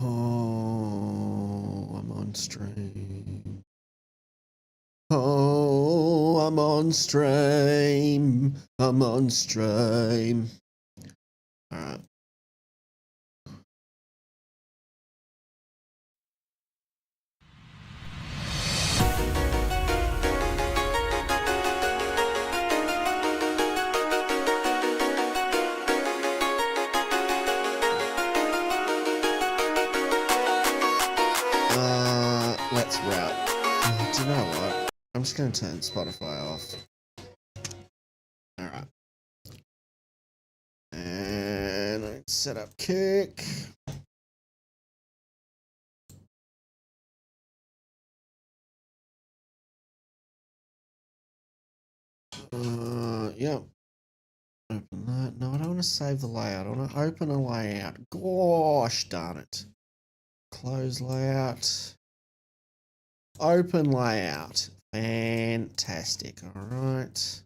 Oh, I'm on stream. Oh, I'm on stream. I'm on stream. All right. Let's route. Do you know what? I'm just going to turn Spotify off. All right. And I set up Kick. Yeah. Open that. No, I don't want to save the layout. I want to open a layout. Gosh darn it. Close layout. Open layout. Fantastic. All right.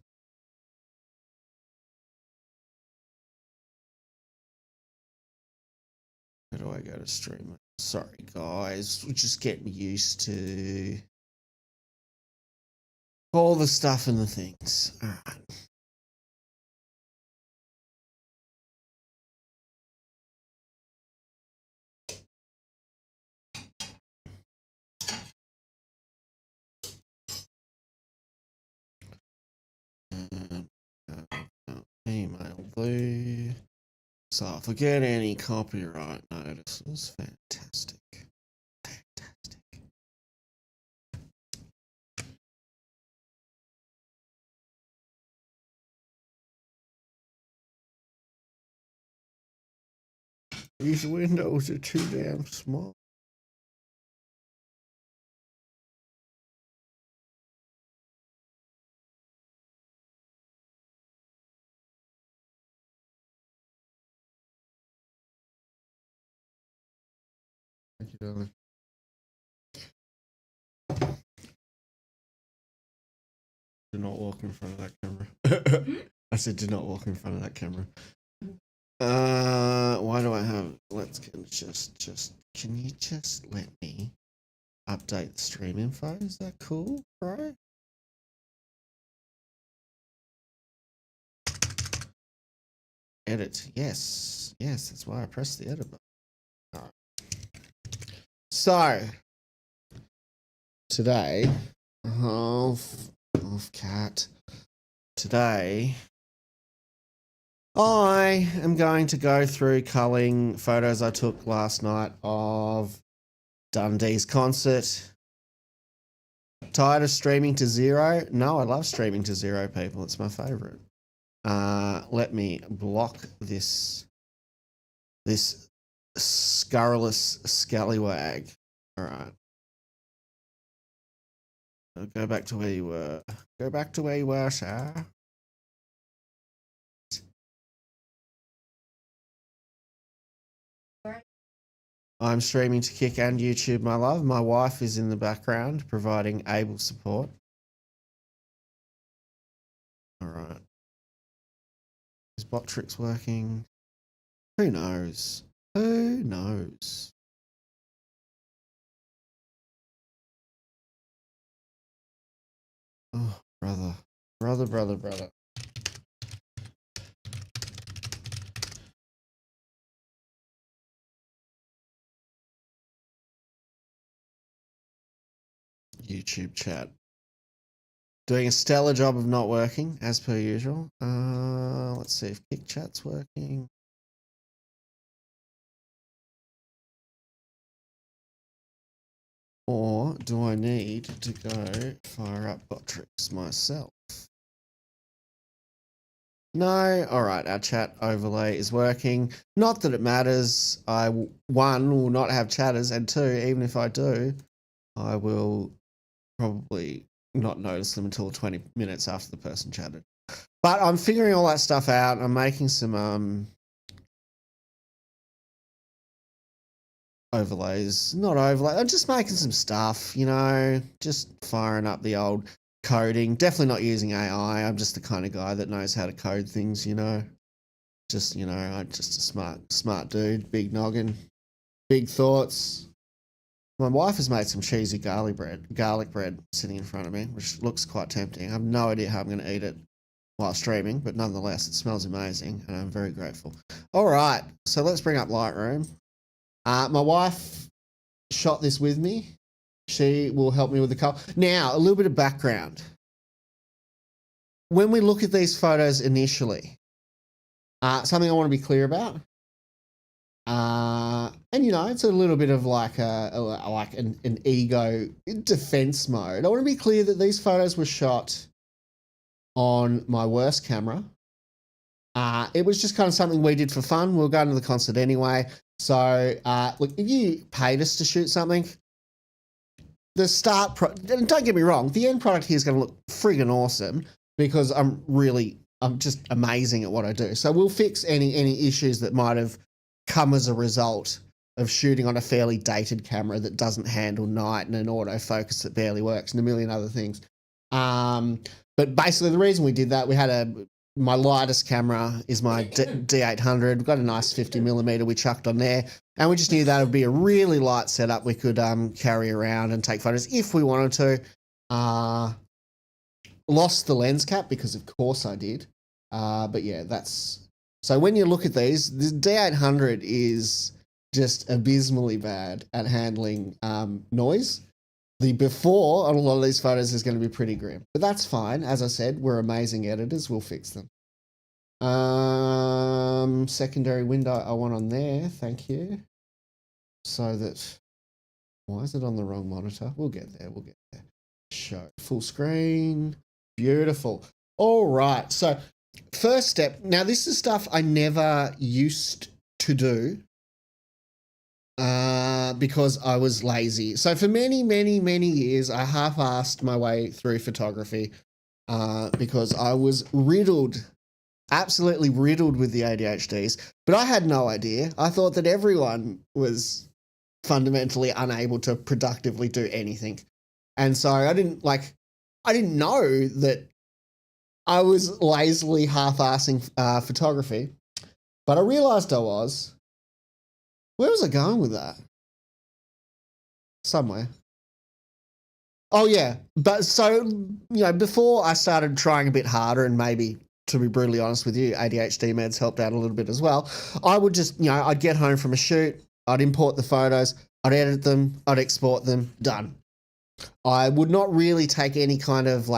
How do I go to stream? Sorry, guys. We're just getting used to all the stuff and the things. All right. Email the. So if I get any copyright notices, fantastic. Fantastic. These windows are too damn small. Thank you, darling. Do not walk in front of that camera. I said do not walk in front of that camera. Why do I have, let's just, can you just let me update the stream info? Is that cool, bro? Edit, yes, that's why I pressed the edit button. All right. So, today, off cat, today, I am going to go through culling photos I took last night of Dundee's concert. Tired of streaming to zero? No, I love streaming to zero, people. It's my favorite. Let me block this scurrilous scallywag. All right. Go back to where you were. Go back to where you were, sir. I'm streaming to Kick and YouTube, my love. My wife is in the background providing able support. All right. Is Botrix working? Who knows? Who knows? Oh, brother. Brother. YouTube chat. Doing a stellar job of not working, as per usual. Let's see if Kick Chat's working. Or do I need to go fire up Botrix myself? No, all right, our chat overlay is working. Not that it matters. One, will not have chatters, and two, even if I do, I will probably not notice them until 20 minutes after the person chatted. But I'm figuring all that stuff out. I'm making some overlays. Not overlay. I'm just making some stuff, you know, just firing up the old coding. Definitely not using AI. I'm just the kind of guy that knows how to code things, you know. Just, you know, I'm just a smart dude, big noggin. big thoughts. My wife has made some cheesy garlic bread sitting in front of me, which looks quite tempting. I have no idea how I'm going to eat it while streaming, but nonetheless, it smells amazing, and I'm very grateful. All right, so let's bring up Lightroom. My wife shot this with me. She will help me with the color. Now, a little bit of background. When we look at these photos initially, something I want to be clear about, and you know, it's a little bit of like an ego defense mode. I want to be clear that these photos were shot on my worst camera. It was just kind of something we did for fun. We were going to the concert anyway. So, look, if you paid us to shoot something, the and don't get me wrong, the end product here is going to look friggin' awesome because I'm just amazing at what I do. So we'll fix any issues that might have come as a result of shooting on a fairly dated camera that doesn't handle night and an autofocus that barely works and a million other things. But basically the reason we did that, we had my lightest camera is my D800. We've got a nice 50mm we chucked on there. And we just knew that would be a really light setup we could carry around and take photos if we wanted to. Lost the lens cap because of course I did. But yeah, so when you look at these, the D800 is just abysmally bad at handling noise. The before on a lot of these photos is going to be pretty grim, but that's fine. As I said, we're amazing editors. We'll fix them. Secondary window I want on there. Thank you. So that, why is it on the wrong monitor? We'll get there. Show full screen. Beautiful. All right. So first step. Now this is stuff I never used to do. Because I was lazy. So for many years, I half-assed my way through photography because I was absolutely riddled with the ADHDs, but I had no idea. I thought that everyone was fundamentally unable to productively do anything. And so I didn't know that I was lazily half-assing photography, but I realized I was. Where was I going with that? Somewhere. Oh, yeah. But so, you know, before I started trying a bit harder, and maybe, to be brutally honest with you, ADHD meds helped out a little bit as well, I would just, you know, I'd get home from a shoot, I'd import the photos, I'd edit them, I'd export them, done. I would not really take any kind of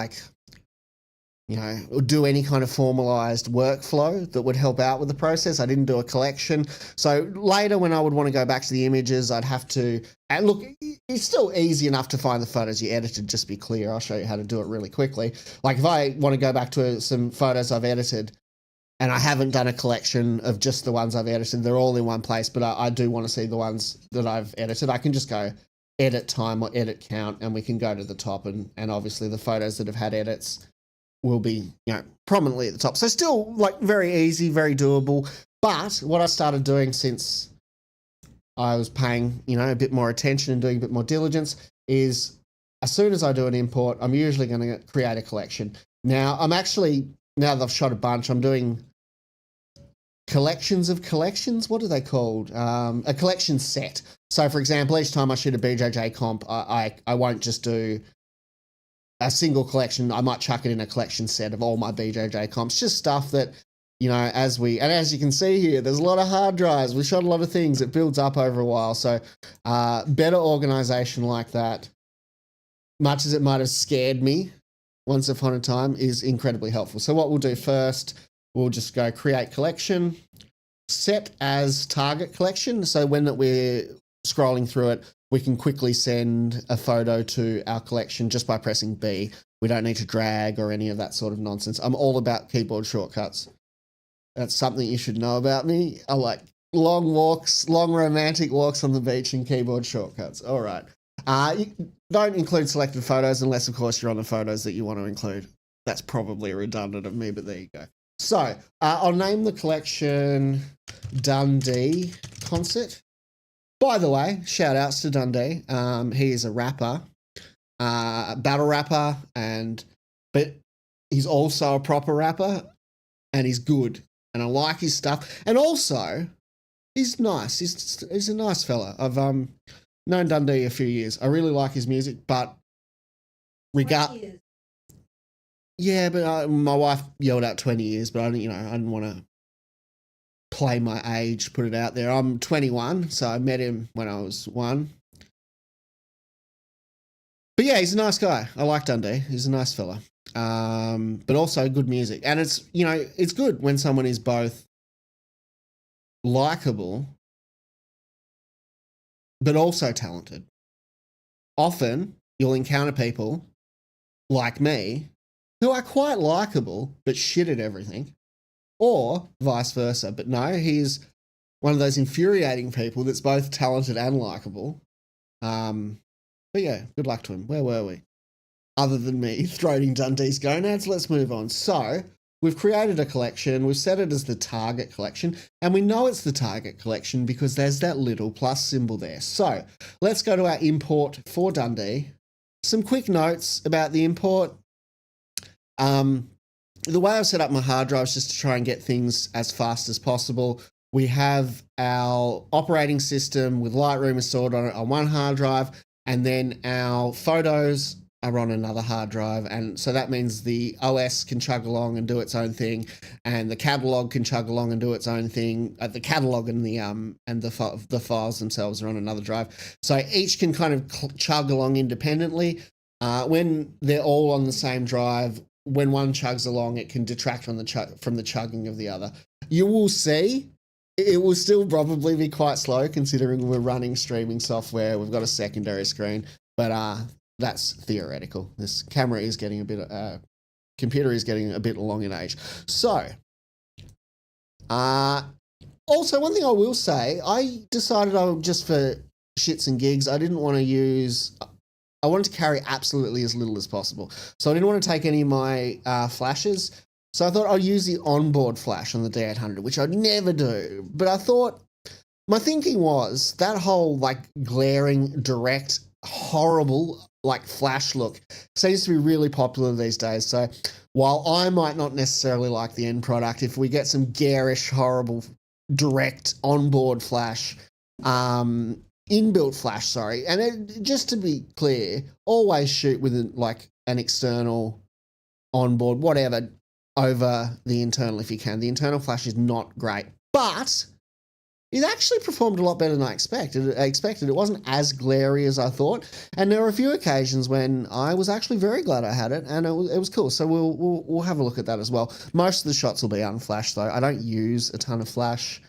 do any kind of formalized workflow that would help out with the process. I didn't do a collection. So later when I would want to go back to the images, I'd have to, and look, it's still easy enough to find the photos you edited, just be clear. I'll show you how to do it really quickly. Like if I want to go back to some photos I've edited and I haven't done a collection of just the ones I've edited, they're all in one place, but I do want to see the ones that I've edited. I can just go edit time or edit count and we can go to the top and obviously the photos that have had edits will be, you know, prominently at the top. So still like very easy, very doable. But what I started doing since I was paying, you know, a bit more attention and doing a bit more diligence is as soon as I do an import, I'm usually going to create a collection. Now now that I've shot a bunch, I'm doing collections of collections. What are they called? A collection set. So for example, each time I shoot a BJJ comp, I won't just do a single collection. I might chuck it in a collection set of all my BJJ comps, just stuff that, you know, as you can see here, there's a lot of hard drives. We shot a lot of things. It builds up over a while. So better organization like that, much as it might have scared me once upon a time, is incredibly helpful. So what we'll do first, we'll just go create collection, set as target collection. So when we're scrolling through it, we can quickly send a photo to our collection just by pressing B. We don't need to drag or any of that sort of nonsense. I'm all about keyboard shortcuts. That's something you should know about me. I like long walks, long romantic walks on the beach and keyboard shortcuts. All right. You don't include selected photos unless, of course, you're on the photos that you want to include. That's probably redundant of me, but there you go. So I'll name the collection Dundee Concert. By the way, shout outs to Dundee. He is a rapper, battle rapper, but he's also a proper rapper and he's good. And I like his stuff. And also, He's nice. He's a nice fella. I've known Dundee a few years. I really like his music, but yeah, but my wife yelled out 20 years, but I didn't want to play my age, put it out there. I'm 21, so I met him when I was 1. But yeah, he's a nice guy. I like Dundee. He's a nice fella. But also good music. And it's good when someone is both likable but also talented. Often you'll encounter people like me who are quite likable but shit at everything, or vice versa. But no, he's one of those infuriating people that's both talented and likable. But yeah, good luck to him. Where were we? Other than me throating Dundee's gonads, let's move on. So we've created a collection. We've set it as the target collection, and we know it's the target collection because there's that little plus symbol there. So let's go to our import for Dundee. Some quick notes about the import. The way I've set up my hard drive is just to try and get things as fast as possible. We have our operating system with Lightroom installed on one hard drive, and then our photos are on another hard drive. And so that means the OS can chug along and do its own thing, and the catalog can chug along and do its own thing. The catalog and the files themselves are on another drive. So each can kind of chug along independently. When they're all on the same drive, when one chugs along, it can detract from the chugging of the other. You will see it will still probably be quite slow considering we're running streaming software. We've got a secondary screen, but that's theoretical. This computer is getting a bit long in age. So, also one thing I will say, I decided just for shits and gigs, I wanted to carry absolutely as little as possible. So I didn't want to take any of my flashes. So I thought I'd use the onboard flash on the D800, which I'd never do. But I thought, my thinking was that whole glaring, direct, horrible flash look seems to be really popular these days. So while I might not necessarily like the end product, if we get some garish, horrible, direct onboard flash, inbuilt flash, sorry. And just to be clear, always shoot with an external onboard, whatever, over the internal if you can. The internal flash is not great, but it actually performed a lot better than I expected. It wasn't as glary as I thought, and there were a few occasions when I was actually very glad I had it, and it was cool. So we'll have a look at that as well. Most of the shots will be unflashed though. I don't use a ton of flash.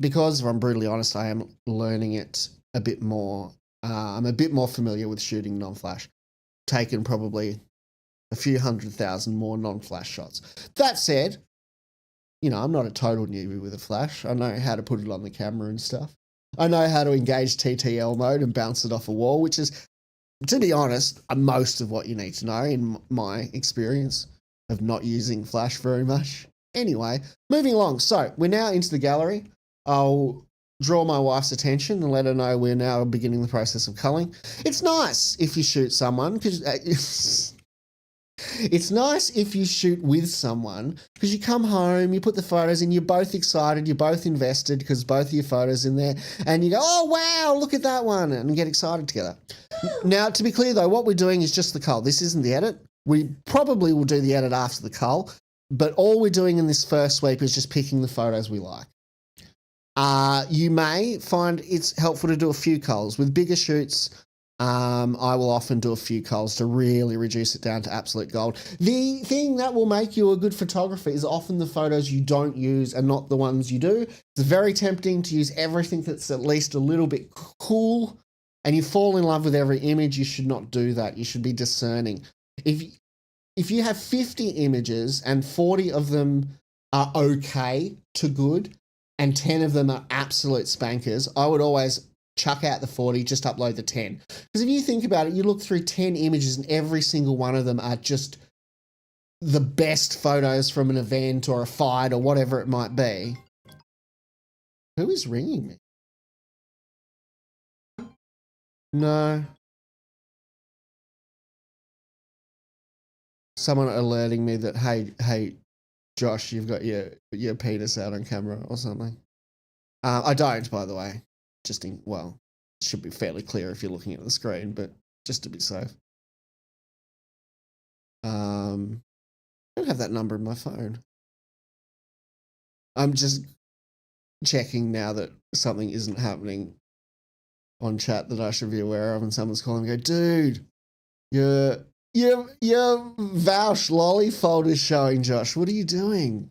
Because if I'm brutally honest, I am learning it a bit more. I'm a bit more familiar with shooting non-flash. Taken probably a few 100,000 more non-flash shots. That said, I'm not a total newbie with a flash. I know how to put it on the camera and stuff. I know how to engage TTL mode and bounce it off a wall, which is, to be honest, most of what you need to know in my experience of not using flash very much. Anyway, moving along. So we're now into the gallery. I'll draw my wife's attention and let her know we're now beginning the process of culling. It's nice if you shoot someone because it's nice if you shoot with someone because you come home, you put the photos in, you're both excited, you're both invested because both of your photos in there, and you go, oh wow, look at that one, and get excited together. Now, to be clear though, what we're doing is just the cull. This isn't the edit. We probably will do the edit after the cull, but all we're doing in this first sweep is just picking the photos we like. You may find it's helpful to do a few culls. With bigger shoots, I will often do a few culls to really reduce it down to absolute gold. The thing that will make you a good photographer is often the photos you don't use and not the ones you do. It's very tempting to use everything that's at least a little bit cool, and you fall in love with every image. You should not do that. You should be discerning. If you have 50 images and 40 of them are okay to good, and 10 of them are absolute spankers, I would always chuck out the 40, just upload the 10. Because if you think about it, you look through 10 images and every single one of them are just the best photos from an event or a fight or whatever it might be. Who is ringing me? No. Someone alerting me that, hey, Josh, you've got your penis out on camera or something. I don't, by the way. Well, it should be fairly clear if you're looking at the screen, but just to be safe. I don't have that number in my phone. I'm just checking now that something isn't happening on chat that I should be aware of, and someone's calling me, go, dude, your Vouch lolly fold is showing, Josh. What are you doing?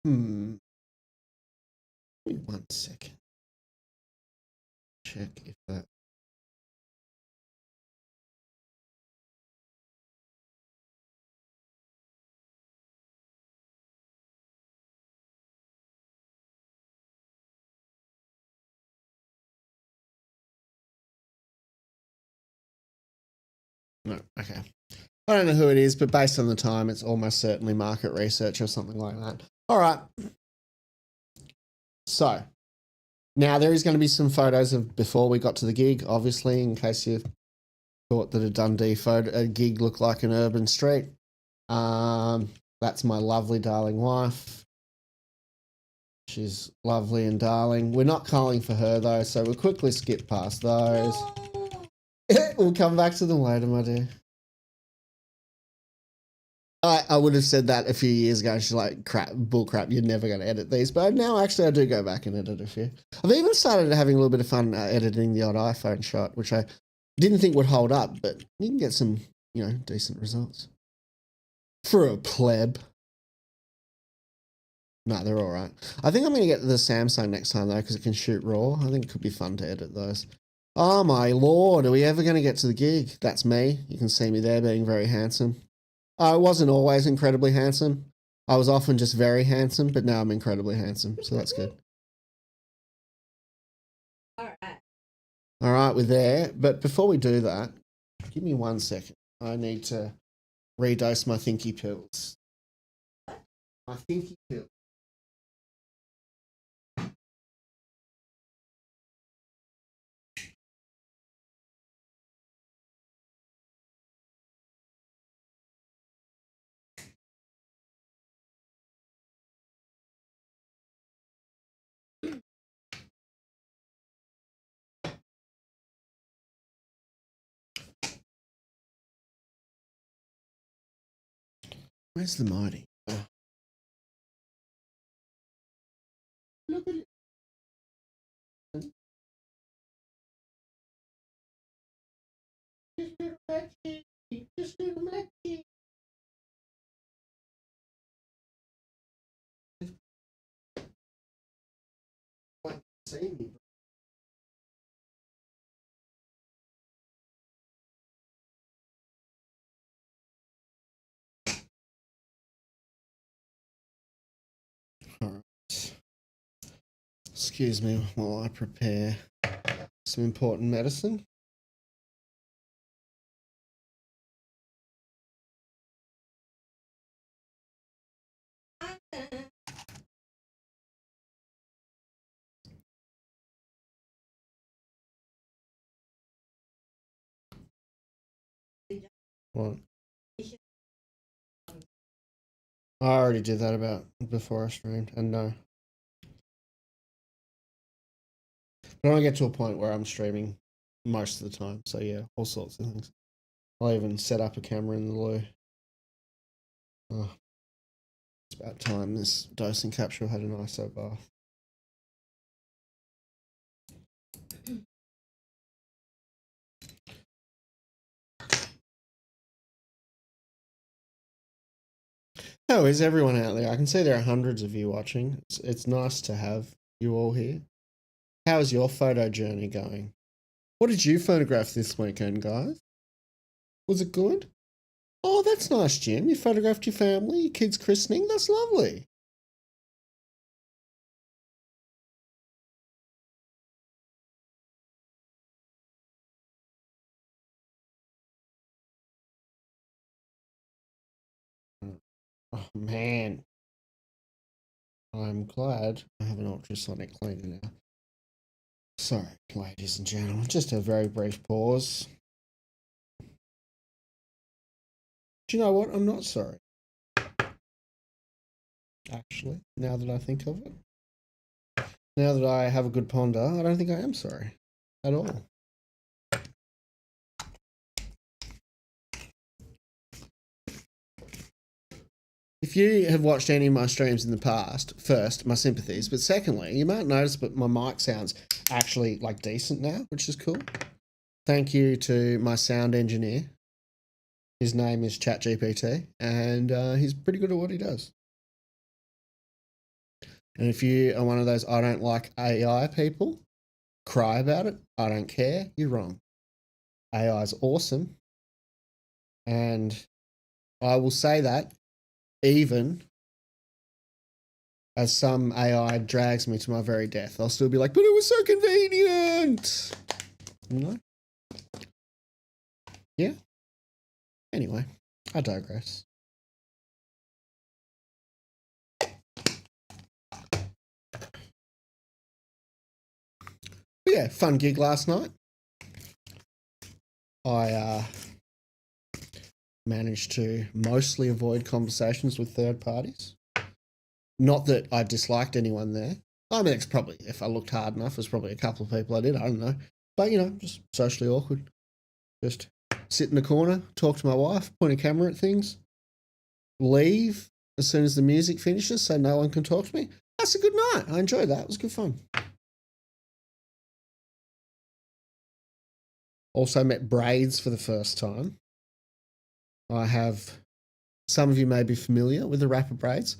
Give me 1 second. Check if that. No, okay. I don't know who it is, but based on the time, it's almost certainly market research or something like that. All right. So now there is going to be some photos of before we got to the gig, obviously, in case you thought that a Dundee gig looked like an urban street. That's my lovely, darling wife. She's lovely and darling. We're not calling for her, though, so we'll quickly skip past those. We'll come back to them later, my dear. I would have said that a few years ago. She's like, bullcrap, you're never going to edit these. But now, actually, I do go back and edit a few. I've even started having a little bit of fun editing the odd iPhone shot, which I didn't think would hold up, but you can get some, decent results. For a pleb. No, they're all right. I think I'm going to get the Samsung next time, though, because it can shoot RAW. I think it could be fun to edit those. Oh, my Lord. Are we ever going to get to the gig? That's me. You can see me there being very handsome. I wasn't always incredibly handsome. I was often just very handsome, but now I'm incredibly handsome, so that's good. All right. All right, we're there. But before we do that, give me 1 second. I need to redose my thinky pills. My thinky pills. Where's the mighty? Oh. Look at it. Just little Maxie. See me. All right. Excuse me while I prepare some important medicine. What? I already did that about before I streamed, and no. But I get to a point where I'm streaming most of the time, so yeah, all sorts of things. I'll even set up a camera in the loo. Oh, it's about time this dosing capsule had an ISO bath. How is everyone out there? I can see there are hundreds of you watching. It's nice to have you all here. How is your photo journey going? What did you photograph this weekend, guys? Was it good? Oh, that's nice, Jim. You photographed your family, your kid's christening. That's lovely. Oh, man. I'm glad I have an ultrasonic cleaner now. Sorry, ladies and gentlemen, just a very brief pause. Do you know what? I'm not sorry. Actually, now that I think of it. Now that I have a good ponder, I don't think I am sorry at all. If you have watched any of my streams in the past, first, my sympathies, but secondly, you might notice that my mic sounds actually like decent now, which is cool. Thank you to my sound engineer. His name is ChatGPT, and he's pretty good at what he does. And if you are one of those I don't like AI people, cry about it, I don't care, you're wrong. AI is awesome. And I will say that even as some AI drags me to my very death, I'll still be like, but it was so convenient. You know? Yeah. Anyway, I digress. But yeah, fun gig last night. I managed to mostly avoid conversations with third parties. Not that I disliked anyone there. I mean, it's probably, if I looked hard enough, there's probably a couple of people I did. I don't know. But, you know, just socially awkward. Just sit in the corner, talk to my wife, point a camera at things, leave as soon as the music finishes so no one can talk to me. That's a good night. I enjoyed that. It was good fun. Also met Braids for the first time. I have, some of you may be familiar with the rapper Braids.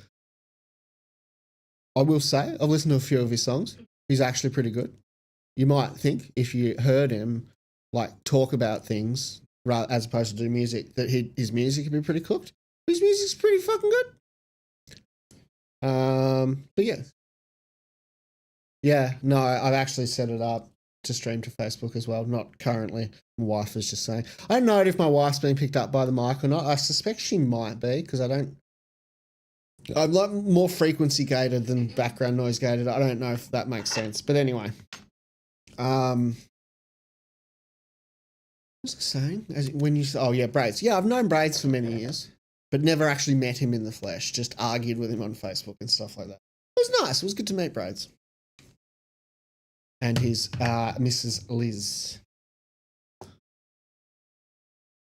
I will say, I've listened to a few of his songs. He's actually pretty good. You might think if you heard him like talk about things as opposed to do music, that his music could be pretty cooked. His music's pretty fucking good. But yeah. Yeah, no, I've actually set it up to stream to Facebook as well. Not currently. My wife was just saying. I don't know if my wife's being picked up by the mic or not. I suspect she might be because I'm like more frequency gated than background noise gated. I don't know if that makes sense. But anyway. What was I saying? Oh yeah, Braids. Yeah, I've known Braids for many years, but never actually met him in the flesh. Just argued with him on Facebook and stuff like that. It was nice. It was good to meet Braids. And his Mrs. Liz.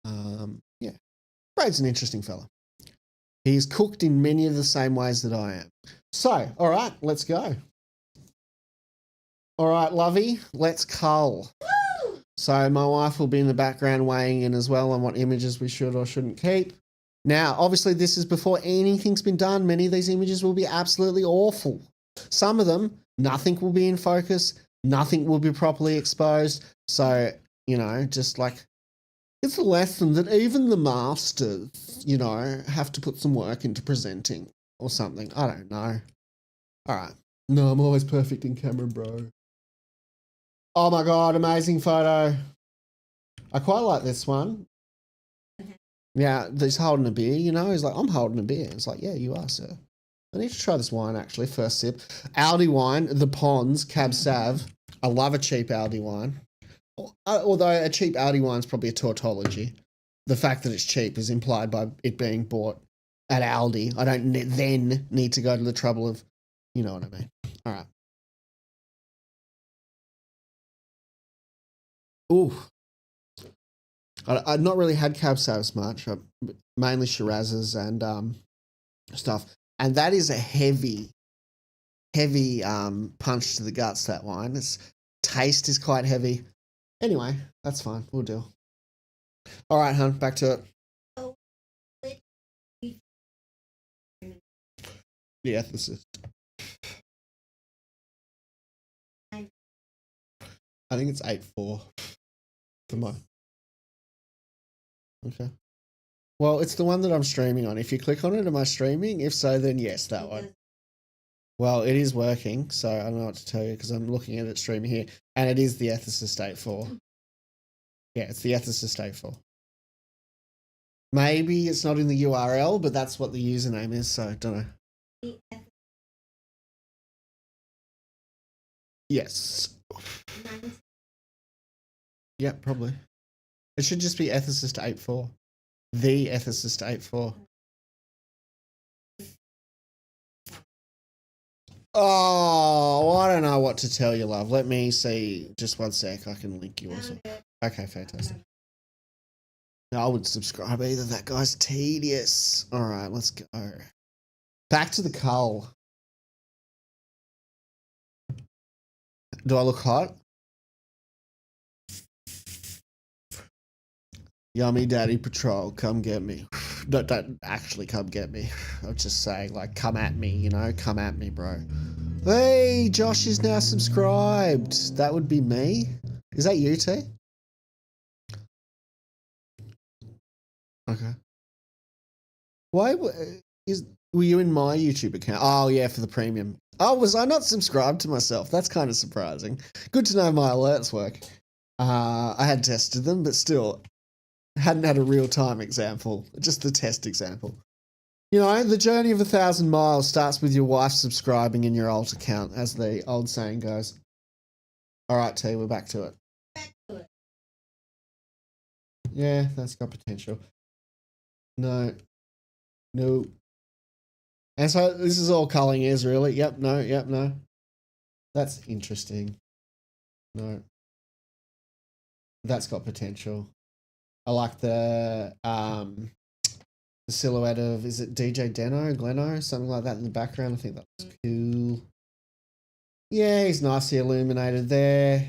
Yeah, Braids an interesting fella. He's cooked in many of the same ways that I am. So, all right, let's go. All right, lovey, let's cull. Woo! So my wife will be in the background weighing in as well on what images we should or shouldn't keep. Now, obviously, this is before anything's been done. Many of these images will be absolutely awful. Some of them, nothing will be in focus. Nothing will be properly exposed. So, you know, just like, it's a lesson that even the masters, you know, have to put some work into presenting or something. I don't know. All right. No, I'm always perfect in camera, bro. Oh my God, amazing photo. I quite like this one. Yeah, he's holding a beer, you know. He's like, I'm holding a beer. It's like, yeah, you are, sir. I need to try this wine, actually, first sip. Aldi wine, the Pons, Cab Sav. I love a cheap Aldi wine. Although a cheap Aldi wine is probably a tautology. The fact that it's cheap is implied by it being bought at Aldi. I don't then need to go to the trouble of, you know what I mean. All right. Ooh. I've not really had Cab Savs much. Mainly Shirazes and stuff. And that is a heavy punch to the guts, that wine. Its taste is quite heavy. Anyway, that's fine. We'll do. All right, hon, back to it. The ethicist. I think it's 8-4 for mine. Okay. Well, it's the one that I'm streaming on. If you click on it, am I streaming? If so, then yes, that one. Well, it is working, so I don't know what to tell you because I'm looking at it streaming here, and it is the ethicist 8-4. Yeah, it's the ethicist 8-4. Maybe it's not in the URL, but that's what the username is, so I don't know. Yes. Yeah, probably. It should just be ethicist 8-4. the ethicist 84. Oh, I don't know what to tell you, love. Let me see. Just one sec. I can link you also. Okay, fantastic. No, I wouldn't subscribe either. That guy's tedious. All right, let's go. Back to the cull. Do I look hot? Yummy Daddy Patrol, come get me. Don't actually come get me. I'm just saying, like, come at me, you know? Come at me, bro. Hey, Josh is now subscribed. That would be me. Is that you, T? Okay. Why were you in my YouTube account? Oh, yeah, for the premium. Oh, was I not subscribed to myself? That's kind of surprising. Good to know my alerts work. I had tested them, but still, hadn't had a real-time example. Just the test example. You know, the journey of 1,000 miles starts with your wife subscribing in your alt account, as the old saying goes. All right, T, we're back to it. Yeah, that's got potential. No. And so this is all culling ears, really. Yep, no. That's interesting. No. That's got potential. I like the silhouette of, is it DJ Gleno, something like that in the background. I think that looks cool. Yeah, he's nicely illuminated there.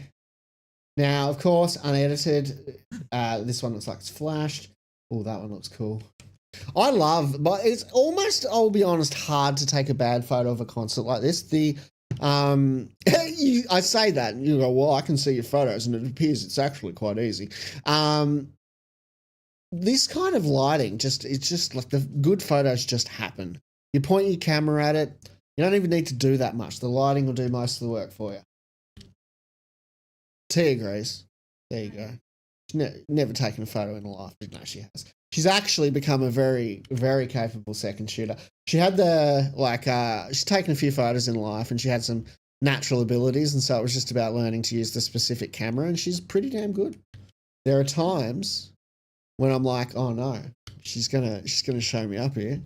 Now, of course, unedited. This one looks like it's flashed. Oh, that one looks cool. I love, but it's almost, I'll be honest, hard to take a bad photo of a concert like this. I say that, and you go, well, I can see your photos, and it appears it's actually quite easy. This kind of lighting, it's just like the good photos just happen. You point your camera at it, you don't even need to do that much. The lighting will do most of the work for you. T agrees. There you go. She's never taken a photo in her life. No, she has. She's actually become a very, very capable second shooter. She had she's taken a few photos in life, and she had some natural abilities, and so it was just about learning to use the specific camera, and she's pretty damn good. There are times when I'm like, oh no, she's gonna show me up here.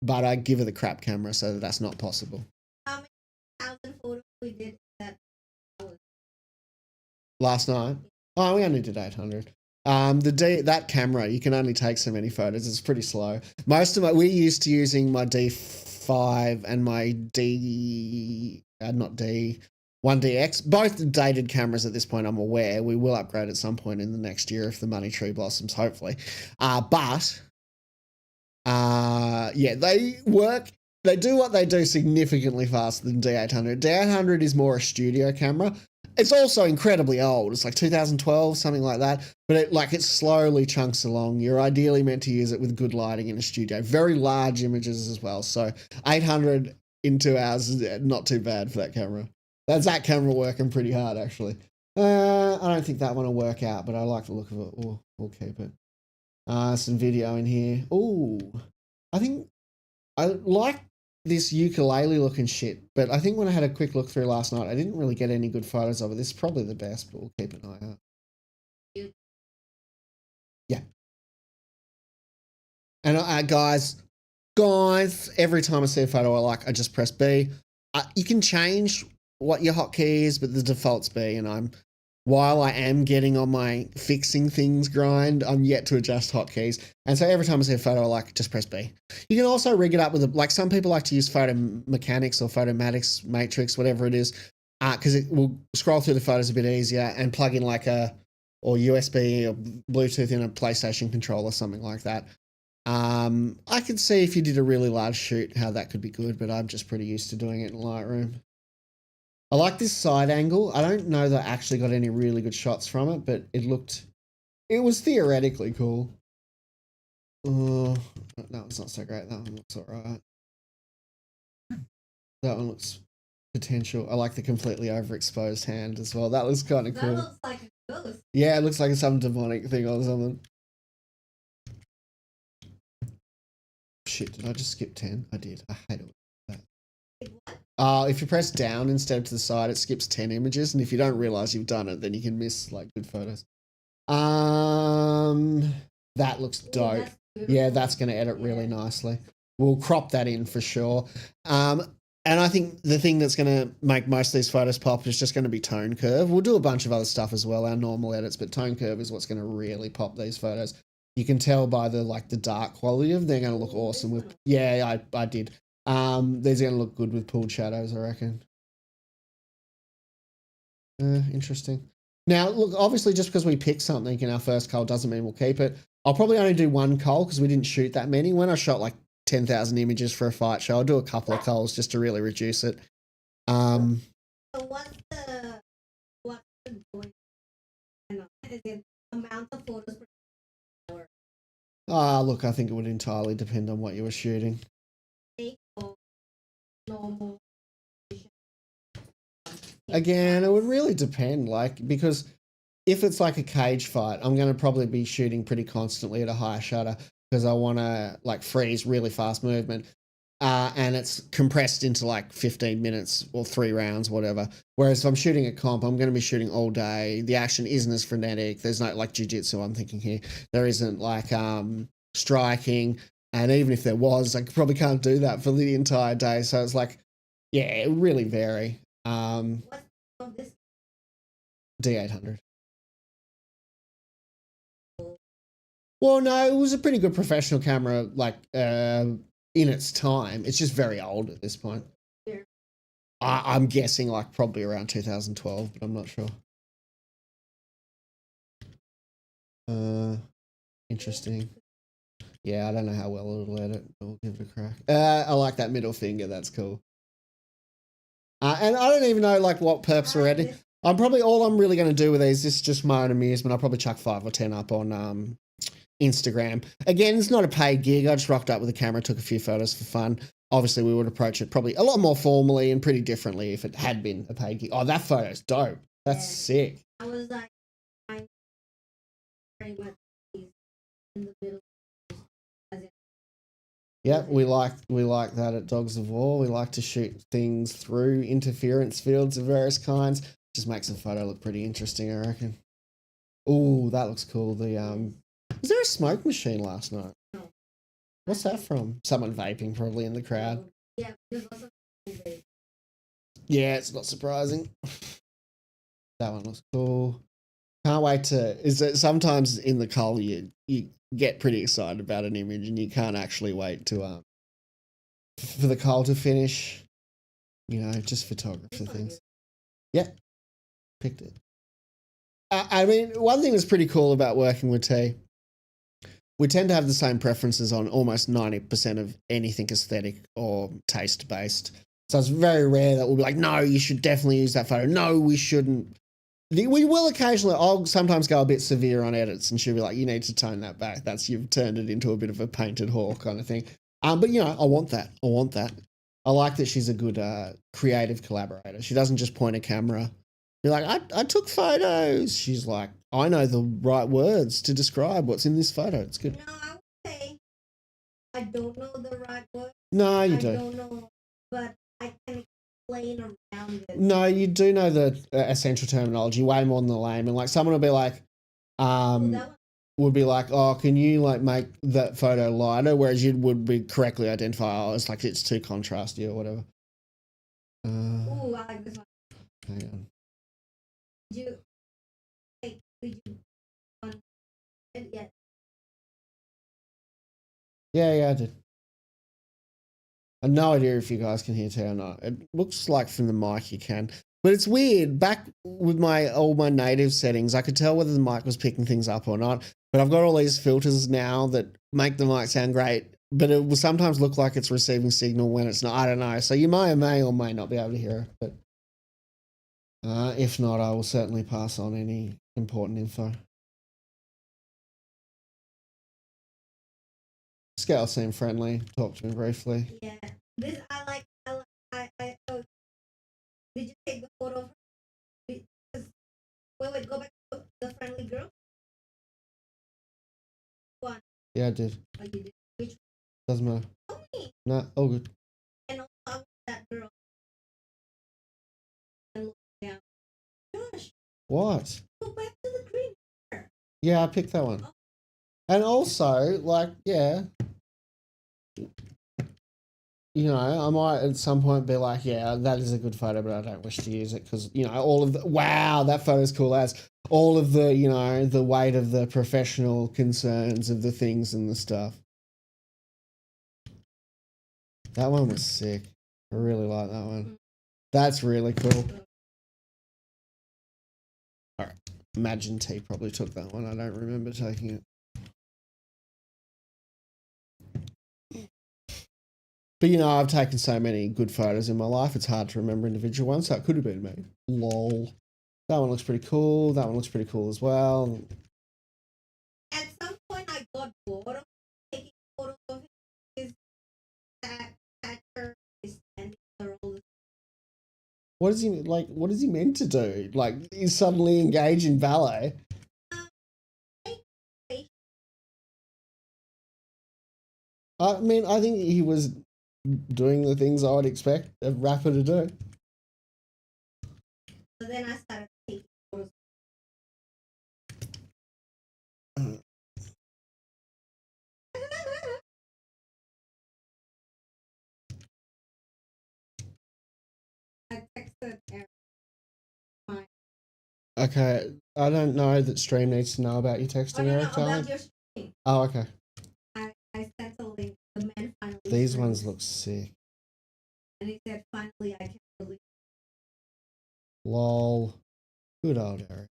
But I give her the crap camera so that that's not possible. How many thousand photos we did that last night? Oh, we only did 800. That camera, you can only take so many photos. It's pretty slow. We're used to using my D5 and my 1DX, both dated cameras at this point, I'm aware. We will upgrade at some point in the next year if the money tree blossoms, hopefully. Yeah, they do what they do significantly faster than D800. D800 is more a studio camera. It's also incredibly old. It's like 2012, something like that. But it slowly chunks along. You're ideally meant to use it with good lighting in a studio. Very large images as well. So 800 in 2 hours is not too bad for that camera. That's that camera working pretty hard, actually. I don't think that one will work out, but I like the look of it. We'll keep it. Some video in here. Ooh, I think I like this ukulele looking shit, but I think when I had a quick look through last night, I didn't really get any good photos of it. This is probably the best, but we'll keep an eye out. Yeah. And guys, every time I see a photo I like, I just press B. You can change what your hotkey is, but the default's B, and while I am getting on my fixing things grind, I'm yet to adjust hotkeys. And so every time I see a photo I like, just press B. You can also rig it up with some people like to use Photo Mechanics or Photomatix Matrix, whatever it is, because it will scroll through the photos a bit easier and plug in or USB or Bluetooth in a PlayStation controller, something like that. I could see if you did a really large shoot how that could be good, but I'm just pretty used to doing it in Lightroom. I like this side angle. I don't know that I actually got any really good shots from it, but it was theoretically cool. Oh, that one's not so great. That one looks all right. That one looks potential. I like the completely overexposed hand as well. That looks kind of cool. That looks like a ghost. Yeah, it looks like some demonic thing or something. Shit, did I just skip 10? I did. I hate it. If you press down instead of to the side, it skips 10 images, and if you don't realize you've done it, then you can miss good photos. That looks Ooh, dope. that's Yeah, beautiful. that's going to edit really Yeah. nicely. We'll crop that in for sure. And I think the thing that's going to make most of these photos pop is just going to be tone curve. We'll do a bunch of other stuff as well, our normal edits, but tone curve is what's going to really pop these photos. You can tell by the dark quality of them, they're going to look Ooh, awesome this with. one. Yeah, I did. These are going to look good with pulled shadows, I reckon. Interesting. Now, look, obviously, just because we pick something in our first cull doesn't mean we'll keep it. I'll probably only do one cull because we didn't shoot that many. When I shot like 10,000 images for a fight show, I'll do a couple of culls just to really reduce it. So what's the going? Is it amount of photos per hour? Look, I think it would entirely depend on what you were shooting. Take or normal? Again, it would really depend, because if it's like a cage fight, I'm going to probably be shooting pretty constantly at a higher shutter because I want to freeze really fast movement. And it's compressed into 15 minutes or 3 rounds, whatever. Whereas if I'm shooting a comp, I'm going to be shooting all day. The action isn't as frenetic. There's no jiu-jitsu, I'm thinking here. There isn't striking. And even if there was, I probably can't do that for the entire day. So it's yeah, it would really vary. What's of this? D800. Well, no, it was a pretty good professional camera, in its time. It's just very old at this point. Yeah. I'm guessing probably around 2012, but I'm not sure. Interesting. Yeah, I don't know how well it'll edit, but we'll give it a crack. I like that middle finger. That's cool. And I don't even know what perps are ready. All I'm really going to do with these is just my own amusement. I'll probably chuck 5 or 10 up on Instagram. Again, it's not a paid gig. I just rocked up with a camera, took a few photos for fun. Obviously, we would approach it probably a lot more formally and pretty differently if it had been a paid gig. Oh, that photo's dope. That's sick. I was I'm very much in the middle. Yeah, we like that at Dogs of War. We like to shoot things through interference fields of various kinds. Just makes the photo look pretty interesting, I reckon. Ooh, that looks cool. Was there a smoke machine last night? No. What's that from? Someone vaping probably in the crowd. Yeah, there's also vape. Yeah, it's not surprising. That one looks cool. Can't wait to. Is that sometimes in the cull you get pretty excited about an image and you can't actually wait to for the cull to finish. Just photographer things. Yeah, picked it. I mean, one thing that's pretty cool about working with T, we tend to have the same preferences on almost 90% of anything aesthetic or taste based. So it's very rare that we'll be like, no, you should definitely use that photo. No, we shouldn't. We will occasionally, I'll sometimes go a bit severe on edits and she'll be like, you need to tone that back. You've turned it into a bit of a painted whore kind of thing. But I want that. I like that she's a good creative collaborator. She doesn't just point a camera. You're like, I took photos. She's like, I know the right words to describe what's in this photo. It's good. No, I would say I don't know the right word. No, you I don't. don't know, but I can explain around it. No, you do know the essential terminology way more than the layman. Someone will be like, would be like, oh, can you make that photo lighter? Whereas you would be correctly identify, oh, it's too contrasty or whatever. Ooh, I like this one. Hang on. Did you want it yet? Yeah, I did. I have no idea if you guys can hear T or not. It looks like from the mic you can. But it's weird. Back with all my native settings, I could tell whether the mic was picking things up or not. But I've got all these filters now that make the mic sound great. But it will sometimes look like it's receiving signal when it's not. I don't know. So you may or may not be able to hear it. But if not, I will certainly pass on any important info. Scale seemed friendly. Talk to me briefly. Yeah. This I like. Oh. Did you take the photo? Wait, go back to the friendly girl. One. Yeah, I did. Oh, you did. Which? Doesn't matter. Oh, me. No, all good. And also that girl. And look down. Josh. What? Go back to the green. Yeah, I picked that one. Oh. And also, like, yeah, you know, I might at some point be like, yeah, that is a good photo, but I don't wish to use it because, you know, all of the, wow, that photo's cool as all of the, you know, the weight of the professional concerns of the things and the stuff. That one was sick. I really like that one. That's really cool. All right. Imagine T probably took that one. I don't remember taking it. But, you know, I've taken so many good photos in my life, it's hard to remember individual ones, so it could have been me. Lol. That one looks pretty cool. That one looks pretty cool as well. At some point, I got bored of taking photos of his stature, his standing there all the What is he like? What is he meant to do? Like, he's suddenly engaged in ballet? face. I mean, I think he was doing the things I would expect a rapper to do. So then I started taking photos. I texted Eric. Fine. Okay, I don't know that Stream needs to know about you Oh, texting no, Eric, about darling. your stream. Oh, okay. I sent a link. The man finally. These ones streams. look sick. And he said, finally, I can release. Lol. Good old Eric.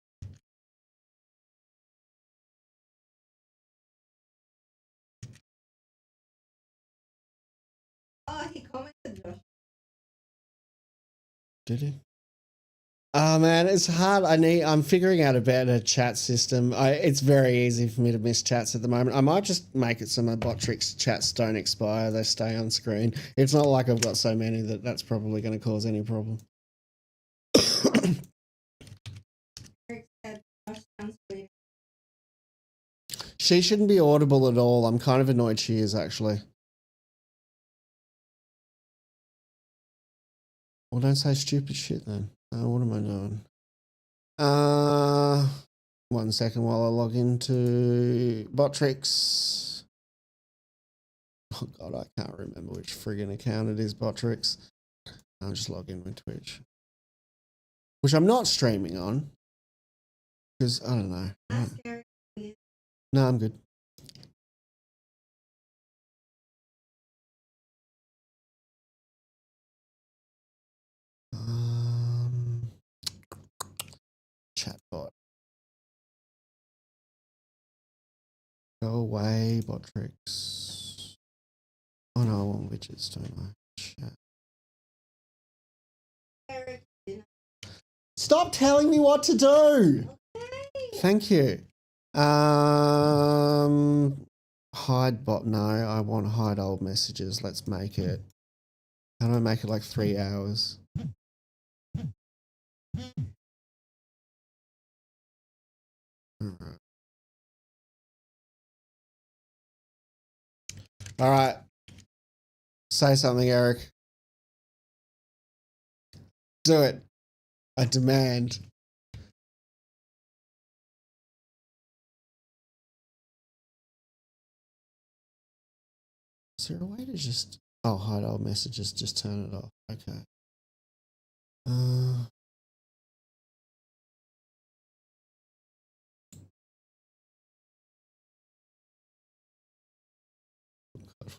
Oh, he commented, Josh. Did he? Oh man, it's hard. I'm figuring out a better chat system. It's very easy for me to miss chats at the moment. I might just make it so my Botrix chats don't expire; they stay on screen. It's not like I've got so many that that's probably going to cause any problem. Eric said, Josh sounds weird. She shouldn't be audible at all. I'm kind of annoyed she is actually. Well, don't say stupid shit then. What am I doing? 1 second while I log into Botrix. Oh god, I can't remember which friggin' account it is, Botrix. I'll just log in with Twitch. Which I'm not streaming on. Because, I don't know. Ask Eric. No, I'm good. Chatbot. Go away, Botrix. Oh no, I want widgets, don't I? Chat. Eric. Stop telling me what to do! Okay. Thank you. Hide bot. No, I want hide old messages. Let's make it. How do I make it like 3 hours? All right. Say something, Eric. Do it. I demand. Is there a way to just... Oh, hide old messages. Just turn it off. Okay. God,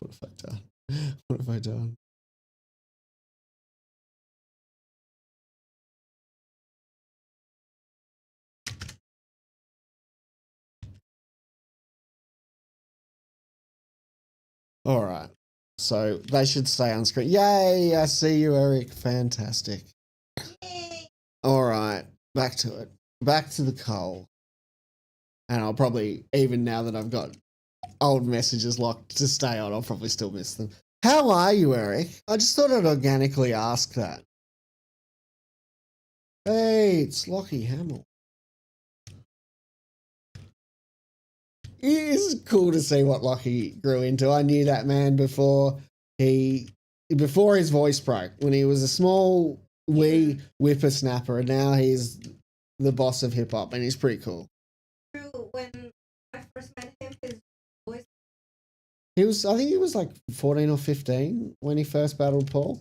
what have I done? What have I done? All right. So they should stay on screen. Yay! I see you, Eric. Fantastic. Yay. All right. Back to it. Back to the coal. And I'll probably, even now that I've got old messages locked to stay on, I'll probably still miss them. How are you, Eric? I just thought I'd organically ask that. Hey, it's Lockie Hamill. It is cool to see what Lockie grew into. I knew that man before his voice broke, when he was a small wee whippersnapper, and now he's the boss of hip hop, and he's pretty cool. True. When I first met him, his I think he was like 14 or 15 when he first battled Paul.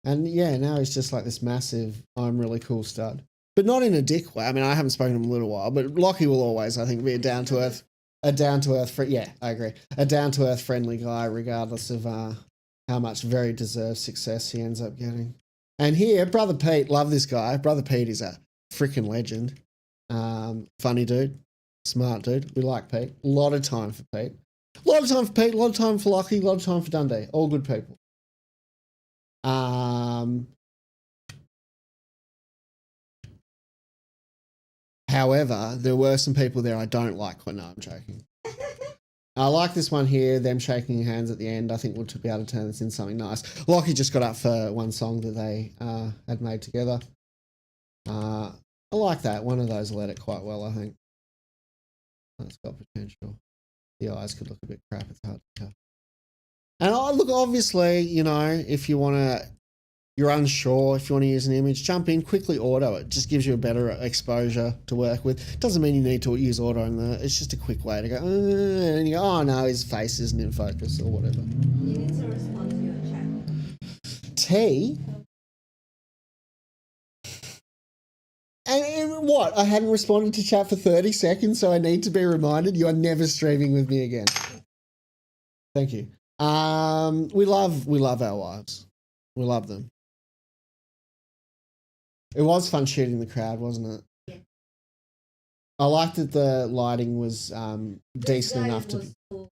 And yeah, now he's just like this massive, I'm really cool stud. But not in a dick way. I mean, I haven't spoken to him in a little while, but Lockie will always, I think, be a down to earth, yeah, I agree. A down to earth friendly guy, regardless of how much very deserved success he ends up getting. And here, Brother Pete, love this guy. Brother Pete is a freaking legend. Funny dude, smart dude. We like Pete. A lot of time for Pete. A lot of time for Pete, a lot of time for Lockie, a lot of time for Dundee. All good people. However, there were some people there I don't like. No, I'm joking. I like this one here, them shaking hands at the end. I think we'll be able to turn this into something nice. Lockie just got up for one song that they had made together. I like that. One of those led it quite well, I think. That's got potential. The eyes could look a bit crap. It's hard to tell. And look, obviously, you know, if you want to, you're unsure, if you want to use an image, jump in, quickly auto it. Just gives you a better exposure to work with. Doesn't mean you need to use auto in there. It's just a quick way to go, and you go, oh no, his face isn't in focus or whatever. You need to respond to your chat. T? And what? I hadn't responded to chat for 30 seconds, so I need to be reminded you are never streaming with me again. Thank you. We love our wives. We love them. It was fun shooting the crowd, wasn't it? Yeah. I liked that the lighting was decent enough to. Cool.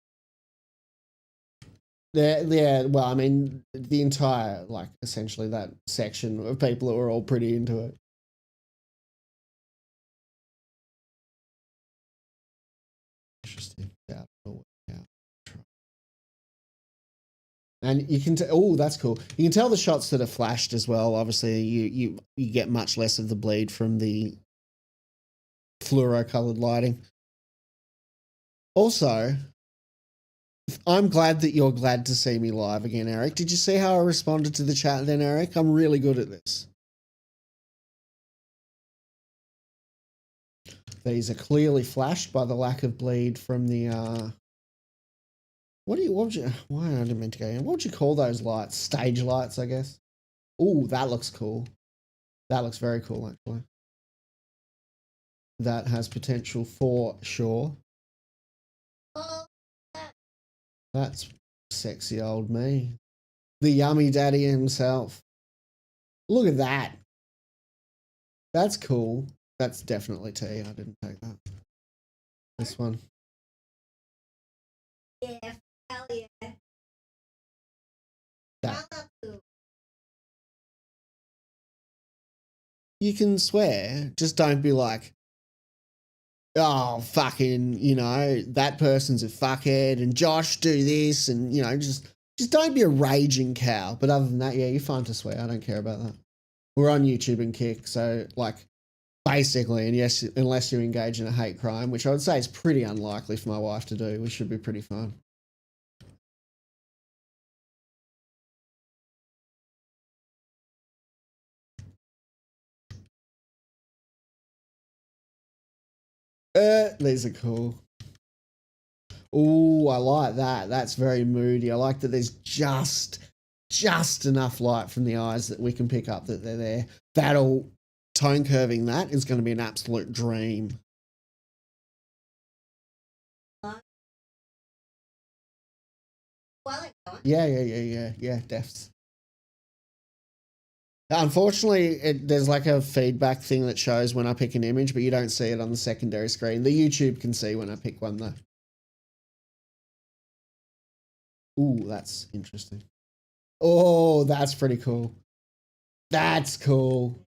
Yeah, well, I mean, the entire, like, essentially that section of people that were all pretty into it. Interesting. Yeah. And you can that's cool. You can tell the shots that are flashed as well. Obviously, you get much less of the bleed from the fluoro-colored lighting. Also, I'm glad that you're glad to see me live again, Eric. Did you see how I responded to the chat then, Eric? I'm really good at this. These are clearly flashed by the lack of bleed from the why I didn't mean to go in. What would you call those lights? Stage lights, I guess. Ooh, that looks cool. That looks very cool, actually. That has potential for sure. That's sexy old me. The yummy daddy himself. Look at that. That's cool. That's definitely T. I didn't take that. This one. Yeah, hell yeah. That. You can swear, just don't be like, oh, fucking, you know, that person's a fuckhead and Josh do this and, you know, just don't be a raging cow. But other than that, yeah, you're fine to swear. I don't care about that. We're on YouTube and Kick, so, like, basically, and yes, unless you engage in a hate crime, which I would say is pretty unlikely for my wife to do, we should be pretty fine. These are cool. Ooh, I like that. That's very moody. I like that there's just enough light from the eyes that we can pick up that they're there. That'll tone curving that is going to be an absolute dream. Yeah, defs. Unfortunately, there's like a feedback thing that shows when I pick an image, but you don't see it on the secondary screen. The YouTube can see when I pick one, though. Ooh, that's interesting. Oh, that's pretty cool. That's cool.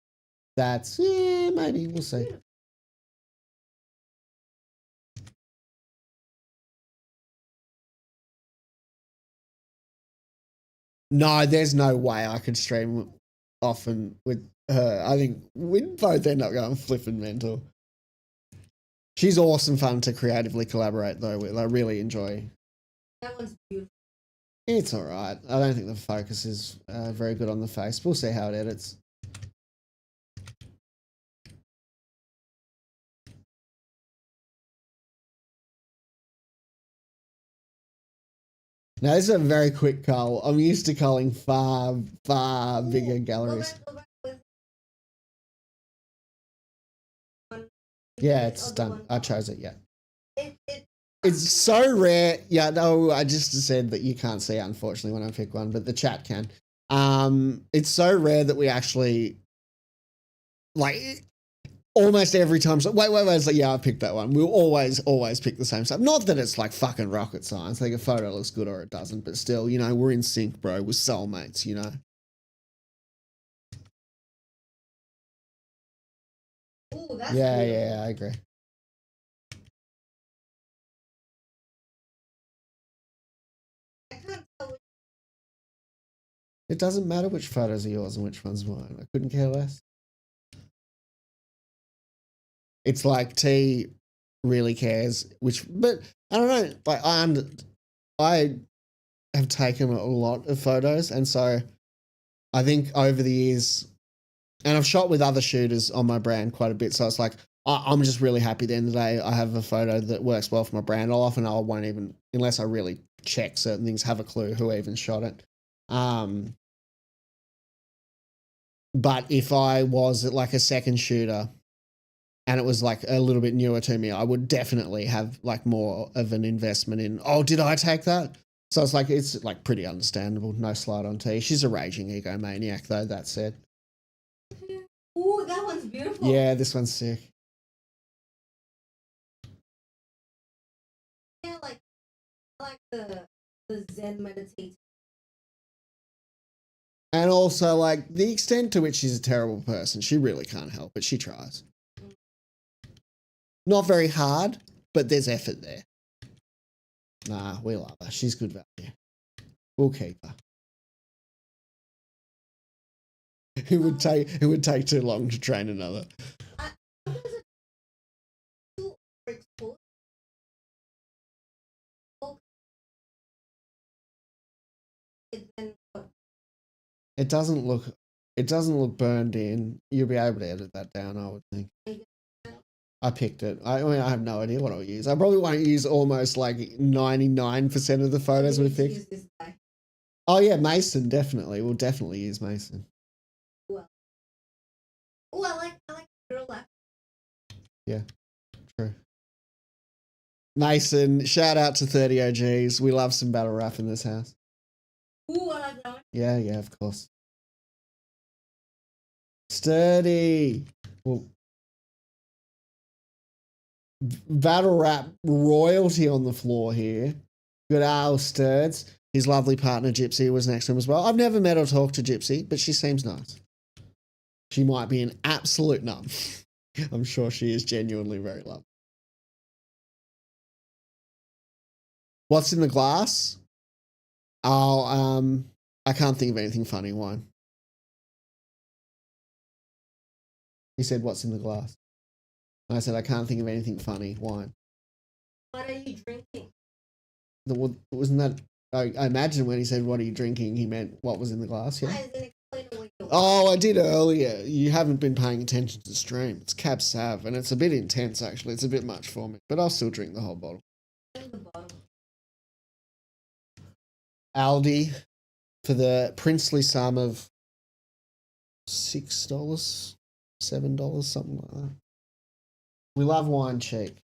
That's, yeah, maybe. We'll see. No, there's no way I could stream often with her. I think we'd both end up going flipping mental. She's awesome fun to creatively collaborate though with. I really enjoy. That one's beautiful. It's all right. I don't think the focus is very good on the face. We'll see how it edits. Now this is a very quick cull. I'm used to culling far, far bigger Ooh, galleries. Go back with one. Yeah, This it's other done. one. I chose it, yeah. It It's so rare. Yeah, no, I just said that you can't see it, unfortunately, when I pick one, but the chat can. It's so rare that we actually, like, almost every time. So, wait. It's like, yeah, I picked that one. We'll always pick the same stuff. Not that it's like fucking rocket science. Like a photo looks good or it doesn't, but still, you know, we're in sync, bro. We're soulmates, you know. Ooh, that's Yeah, beautiful. yeah, I agree. I can't tell which It doesn't matter which photos are yours and which one's mine. I couldn't care less. It's like T really cares which, but I don't know. Like I have taken a lot of photos, and so I think over the years, and I've shot with other shooters on my brand quite a bit. So it's like I'm just really happy at the end of the day I have a photo that works well for my brand. I won't even, unless I really check certain things, have a clue who even shot it. But if I was like a second shooter and it was like a little bit newer to me, I would definitely have like more of an investment in, oh, did I take that? So it's like pretty understandable. No slide on T. She's a raging egomaniac though, that said. Ooh, that one's beautiful. Yeah, this one's sick. Yeah, I like the Zen meditation. And also like the extent to which she's a terrible person, she really can't help it. She tries. Not very hard, but there's effort there. Nah, we love her. She's good value. We'll keep her. It would take too long to train another. It doesn't look burned in. You'll be able to edit that down, I would think. I picked it. I mean, I have no idea what I'll use. I probably won't use almost like 99% of the photos we picked. Oh yeah, Mason, definitely. We'll definitely use Mason. Oh, I like girl left. Yeah, true. Mason, shout out to 30 OGs. We love some battle rap in this house. Ooh, I like that one. Yeah, of course. Sturdy. Well, battle rap royalty on the floor here. Good Al Sturds. His lovely partner Gypsy was next to him as well. I've never met or talked to Gypsy, but she seems nice. She might be an absolute num. I'm sure she is genuinely very lovely. What's in the glass? Oh, I can't think of anything funny. Wine. He said, "What's in the glass?" And I said, "I can't think of anything funny. Wine." What are you drinking? Wasn't that? I imagine when he said, "What are you drinking?" he meant what was in the glass. Yeah. Oh, I did earlier. You haven't been paying attention to the stream. It's Cab Sav, and it's a bit intense actually. It's a bit much for me, but I'll still drink the whole bottle. Aldi for the princely sum of $6, $7, something like that. We love wine cheap.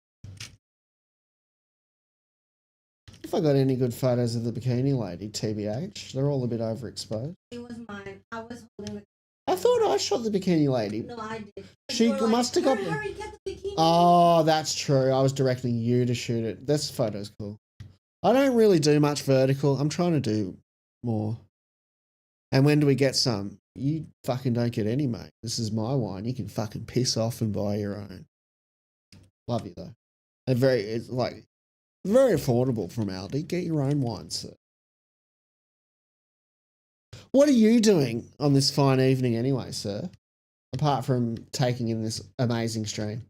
If I got any good photos of the bikini lady, TBH, they're all a bit overexposed. It was mine. I was holding the. I thought I shot the bikini lady. No, I did. She must have got. Hurry, get the bikini. Oh, that's true. I was directing you to shoot it. This photo's cool. I don't really do much vertical. I'm trying to do more. And when do we get some? You fucking don't get any, mate. This is my wine. You can fucking piss off and buy your own. Love you though. It's like very affordable from Aldi. Get your own wine, sir. What are you doing on this fine evening anyway, sir? Apart from taking in this amazing stream.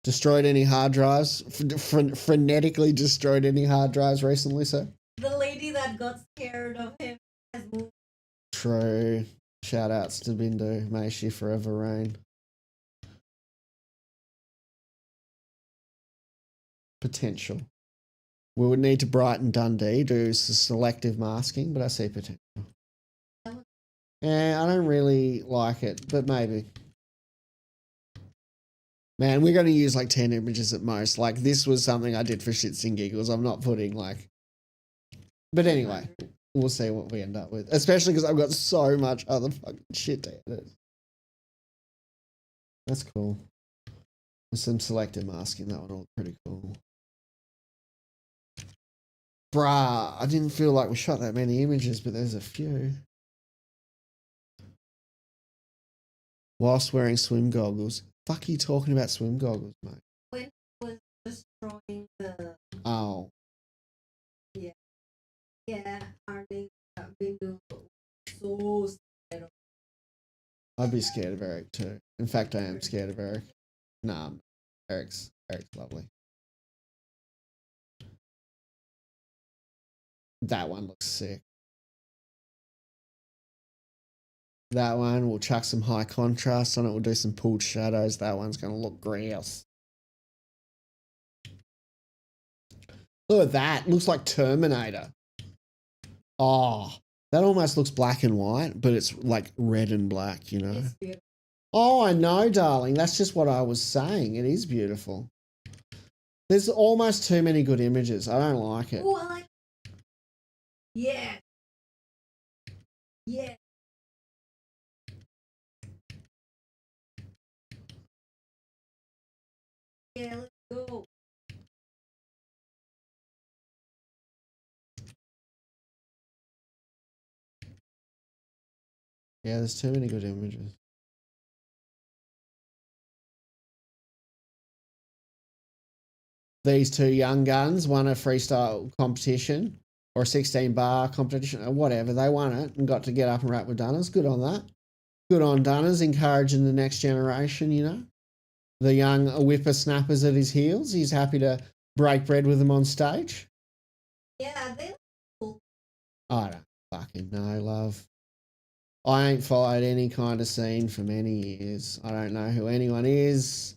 Destroyed any hard drives? Frenetically destroyed any hard drives recently, sir? The lady that got scared of him has moved. True. Shout outs to Bindu. May she forever reign. Potential. We would need to Brighton Dundee, do some selective masking, but I see potential. Yeah, I don't really like it, but maybe. Man, we're going to use like 10 images at most. Like, this was something I did for shits and giggles. I'm not putting like... But anyway, we'll see what we end up with. Especially because I've got so much other fucking shit to edit. That's cool. With some selective masking, that would all pretty cool. Bruh, I didn't feel like we shot that many images, but there's a few. Whilst wearing swim goggles. Fuck you talking about swim goggles, mate? When was destroying the... Oh. Yeah, our name been doing so scared of. I'd be scared of Eric too. In fact, I am scared of Eric. Nah, Eric's lovely. That one looks sick. That one, we'll chuck some high contrast on it. We'll do some pulled shadows. That one's going to look grouse. Look at that. Looks like Terminator. Oh, that almost looks black and white, but it's like red and black, you know? Oh, I know, darling. That's just what I was saying. It is beautiful. There's almost too many good images. I don't like it. Oh, I like... Yeah. Yeah. Yeah, let's go. Yeah, there's too many good images. These two young guns won a freestyle competition or a 16 bar competition or whatever. They won it and got to get up and rap with Dunners. Good on that. Good on Dunners, encouraging the next generation, you know. The young whippersnappers at his heels. He's happy to break bread with them on stage. Yeah, they cool. I don't fucking know, love. I ain't followed any kind of scene for many years. I don't know who anyone is.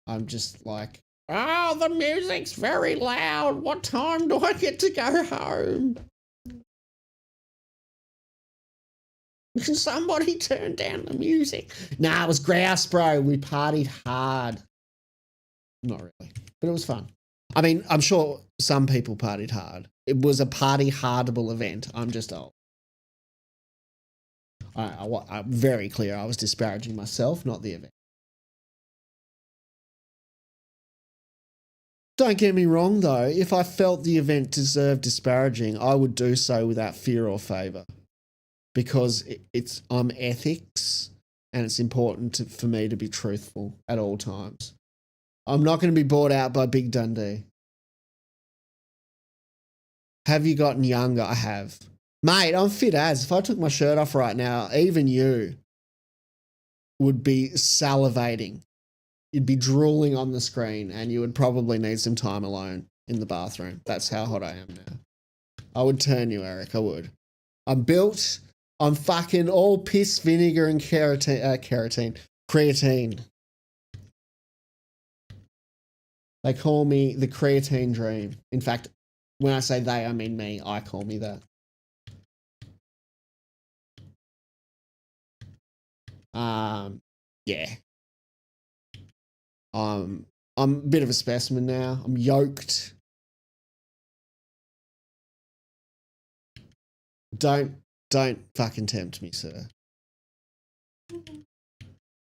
I'm just like, oh, the music's very loud. What time do I get to go home? Can somebody turn down the music? Nah, it was grouse, bro. We partied hard. Not really, but it was fun. I mean, I'm sure some people partied hard. It was a party hardable event. I'm just old. I'm very clear. I was disparaging myself, not the event. Don't get me wrong, though. If I felt the event deserved disparaging, I would do so without fear or favour. Because I'm ethics, and it's important for me to be truthful at all times. I'm not going to be bought out by Big Dundee. Have you gotten younger? I have. Mate, I'm fit as. If I took my shirt off right now, even you would be salivating. You'd be drooling on the screen, and you would probably need some time alone in the bathroom. That's how hot I am now. I would turn you, Eric. I would. I'm built. I'm fucking all piss, vinegar, and creatine. They call me the creatine dream. In fact, when I say they, I mean me. I call me that. Yeah. I'm a bit of a specimen now. I'm yoked. Don't fucking tempt me, sir.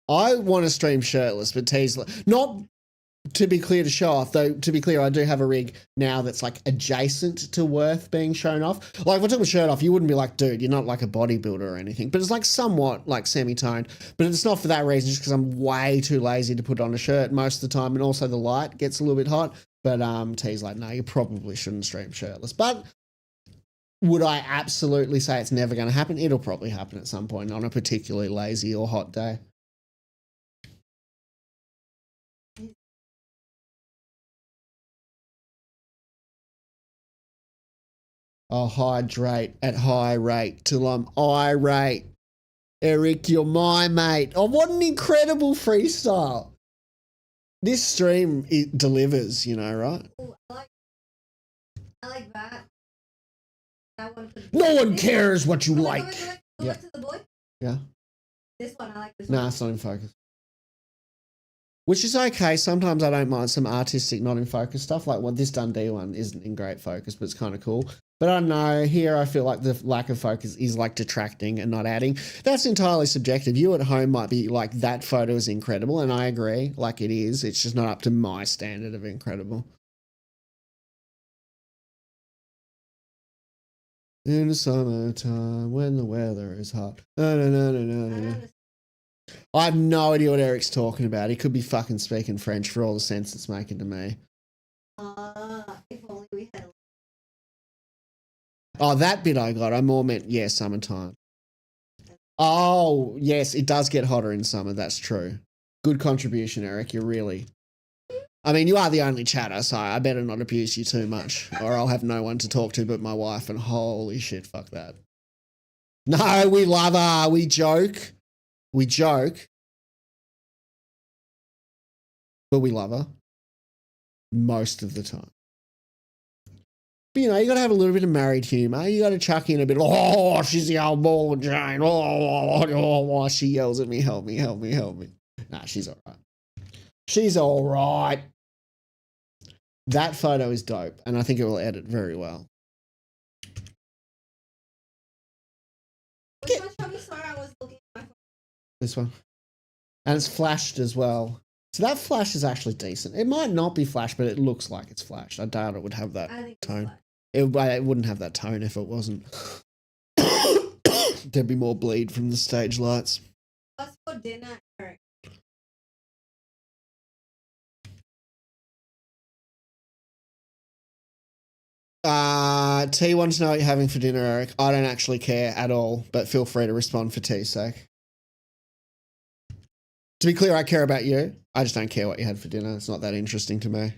I want to stream shirtless, but T's not to be clear to show off, though. To be clear, I do have a rig now that's like adjacent to worth being shown off. Like if I took my shirt off, you wouldn't be like, dude, you're not like a bodybuilder or anything. But it's like somewhat like semi-toned. But it's not for that reason, just because I'm way too lazy to put on a shirt most of the time, and also the light gets a little bit hot. But T's like, no, you probably shouldn't stream shirtless. But would I absolutely say it's never going to happen? It'll probably happen at some point on a particularly lazy or hot day. I'll hydrate at high rate till I'm irate. Eric, you're my mate. Oh, what an incredible freestyle. This stream, it delivers, you know, right? Oh, I like I like that. That one could No one this cares what you Go like. back, go back, go Yeah. back to the boy. Yeah. This one, I like this Nah, one. it's not in focus. Which is okay. Sometimes I don't mind some artistic, not in focus stuff. Like what this Dundee one isn't in great focus, but it's kind of cool. But I don't know, here I feel like the lack of focus is like detracting and not adding. That's entirely subjective. You at home might be like, that photo is incredible, and I agree, like it is. It's just not up to my standard of incredible. In the summertime, when the weather is hot. No, no, no, no, no, no, no. I have no idea what Eric's talking about. He could be fucking speaking French for all the sense it's making to me. If only we had. Oh, that bit I got. I more meant, yeah, summertime. Oh, yes, it does get hotter in summer. That's true. Good contribution, Eric. You're really... I mean, you are the only chatter, so I better not abuse you too much, or I'll have no one to talk to but my wife, and holy shit, fuck that. No, we love her. We joke. We joke. But we love her. Most of the time. But, you know, you got to have a little bit of married humour. You got to chuck in a bit of, oh, she's the old ball and chain. Oh, she yells at me, help me, help me, help me. Nah, she's all right. She's all right. That photo is dope, and I think it will edit very well. Which one? Show me. Sorry, I was looking at my phone. This one. And it's flashed as well. So that flash is actually decent. It might not be flash, but it looks like it's flashed. I doubt it would have that I think it's tone. fine. It wouldn't have that tone if it wasn't. There'd be more bleed from the stage lights. What's for dinner, Eric? T wants to know what you're having for dinner, Eric. I don't actually care at all, but feel free to respond for T's sake. To be clear, I care about you. I just don't care what you had for dinner. It's not that interesting to me.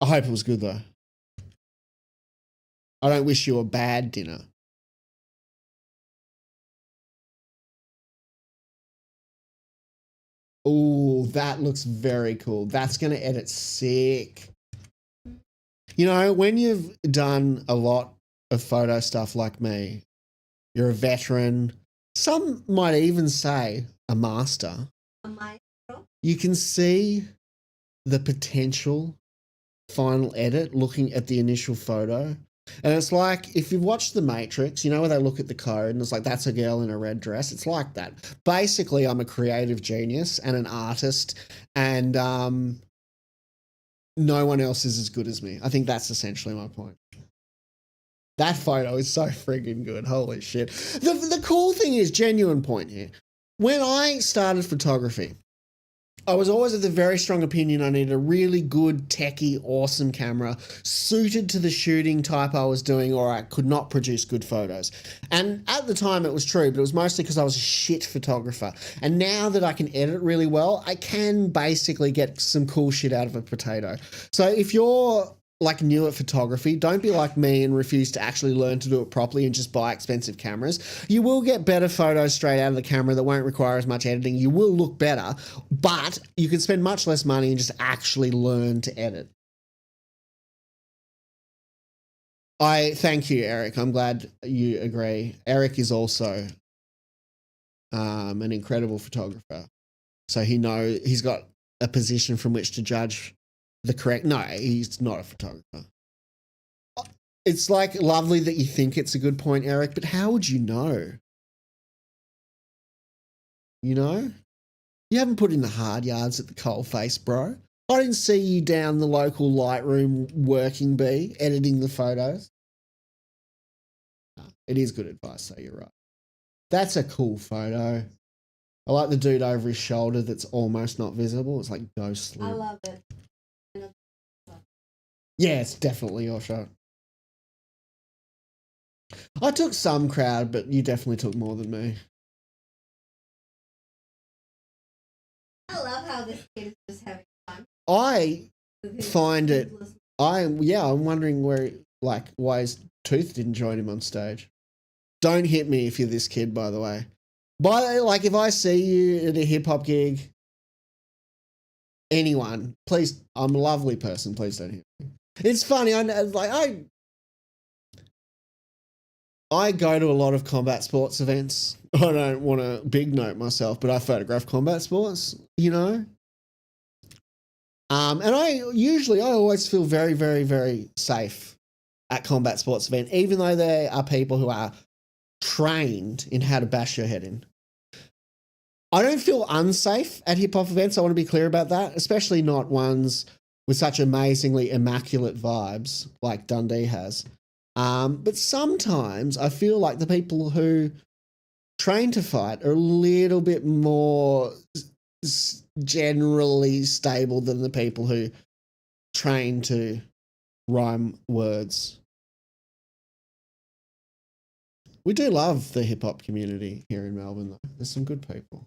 I hope it was good, though. I don't wish you a bad dinner. Ooh, that looks very cool. That's going to edit sick. You know, when you've done a lot of photo stuff like me, you're a veteran. Some might even say a master. A maestro? You can see the potential final edit looking at the initial photo. And it's like, if you've watched The Matrix, you know where they look at the code and it's like, that's a girl in a red dress. It's like that. Basically, I'm a creative genius and an artist, and no one else is as good as me. I think that's essentially my point. That photo is so friggin' good. Holy shit. The cool thing is, genuine point here. When I started photography, I was always of the very strong opinion I needed a really good, techie, awesome camera suited to the shooting type I was doing, or I could not produce good photos. And at the time it was true, but it was mostly because I was a shit photographer. And now that I can edit really well, I can basically get some cool shit out of a potato. So if you're like new at photography, don't be like me and refuse to actually learn to do it properly and just buy expensive cameras. You will get better photos straight out of the camera that won't require as much editing. You will look better, but you can spend much less money and just actually learn to edit. I thank you, Eric. I'm glad you agree. Eric is also an incredible photographer. So he's got a position from which to judge the correct. No, he's not a photographer. It's like lovely that you think it's a good point, Eric, but how would you know? You know? You haven't put in the hard yards at the coalface, bro. I didn't see you down the local Lightroom working bee, editing the photos. No, it is good advice, so you're right. That's a cool photo. I like the dude over his shoulder that's almost not visible. It's like ghostly. I love it. Yeah, it's definitely your shot. I took some crowd, but you definitely took more than me. I love how this kid is just having fun. I with his find it. toothless- I'm wondering why his tooth didn't join him on stage. Don't hit me if you're this kid, by the way. If I see you at a hip hop gig anyone, please, I'm a lovely person, please don't hit me. It's funny, I go to a lot of combat sports events. I don't want to big note myself, but I photograph combat sports, you know? And I always feel very, very, very safe at combat sports event, even though there are people who are trained in how to bash your head in. I don't feel unsafe at hip hop events. I want to be clear about that, especially not ones with such amazingly immaculate vibes like Dundee has. But sometimes I feel like the people who train to fight are a little bit more generally stable than the people who train to rhyme words. We do love the hip hop community here in Melbourne, though. There's some good people.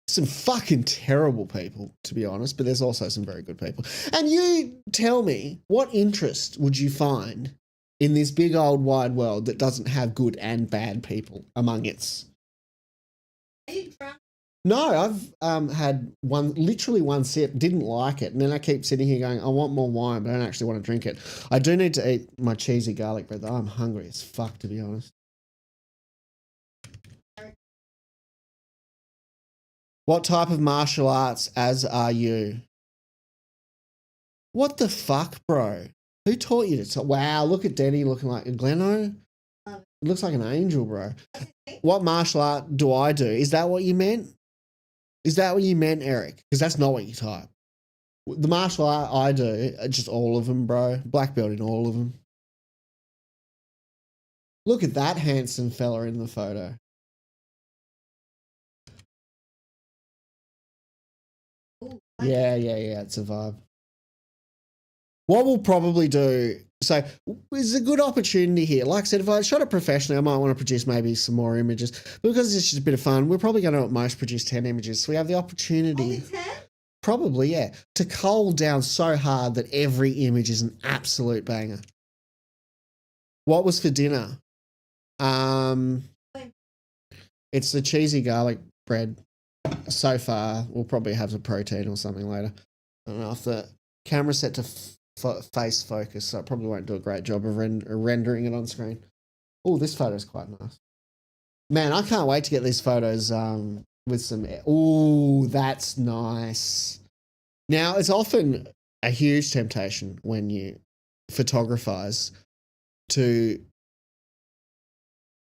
Some fucking terrible people, to be honest, but there's also some very good people. And you tell me, what interest would you find in this big old wide world that doesn't have good and bad people among its? Are you drunk? No, I've had literally one sip, didn't like it, and then I keep sitting here going, I want more wine, but I don't actually want to drink it. I do need to eat my cheesy garlic bread, though. I'm hungry as fuck, to be honest. What type of martial arts as are you? What the fuck, bro? Who taught you to talk? Wow, look at Denny looking like a Gleno. Looks like an angel, bro. What martial art do I do? Is that what you meant? Is that what you meant, Eric? Because that's not what you type. The martial art I do, just all of them, bro. Black belt in all of them. Look at that handsome fella in the photo. Yeah, it's a vibe. What we'll probably do, so there's a good opportunity here. Like I said, if I shot it professionally, I might want to produce maybe some more images. But because it's just a bit of fun, we're probably going to at most produce 10 images. So we have the opportunity. Only 10? Probably, yeah. To cull down so hard that every image is an absolute banger. What was for dinner? It's the cheesy garlic bread. So far, we'll probably have some protein or something later. I don't know if the camera's set to face focus, so it probably won't do a great job of rendering it on screen. Oh, this photo's quite nice. Man, I can't wait to get these photos with some... Oh, that's nice. Now, it's often a huge temptation when you photographize to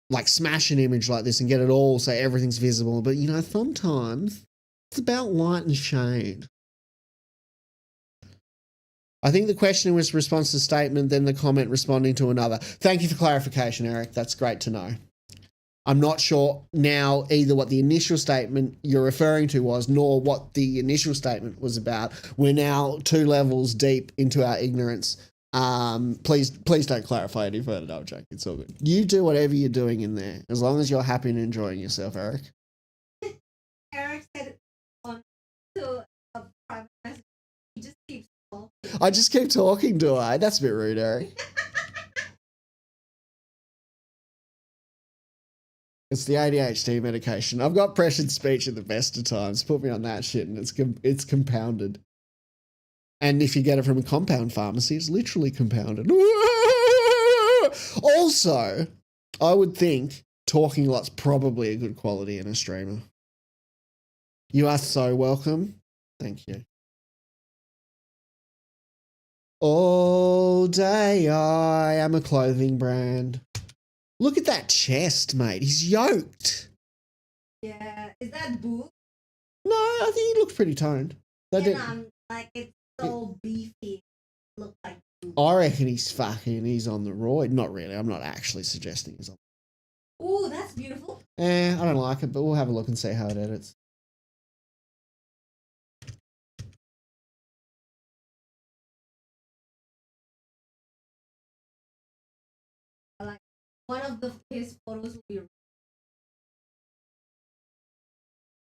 like smash an image like this and get it all so everything's visible. But, you know, sometimes it's about light and shade. I think the question was response to statement, then the comment responding to another. Thank you for clarification, Eric. That's great to know. I'm not sure now either what the initial statement you're referring to was, nor what the initial statement was about. We're now 2 levels deep into our ignorance. Please don't clarify any further. No, Jake, it's all good. You do whatever you're doing in there, as long as you're happy and enjoying yourself, Eric. Eric said on to a private message. He just keeps talking. I just keep talking, do I? That's a bit rude, Eric. It's the ADHD medication. I've got pressured speech at the best of times. Put me on that shit and it's compounded. And if you get it from a compound pharmacy, it's literally compounded. Also, I would think talking a lot's probably a good quality in a streamer. You are so welcome. Thank you. All day I am a clothing brand. Look at that chest, mate. He's yoked. Yeah. Is that boo? No, I think he looks pretty toned. Like it's so beefy. Look like boo. I reckon he's on the roid. Not really. I'm not actually suggesting he's on. Ooh, that's beautiful. I don't like it, but we'll have a look and see how it edits. Like one of his photos will be.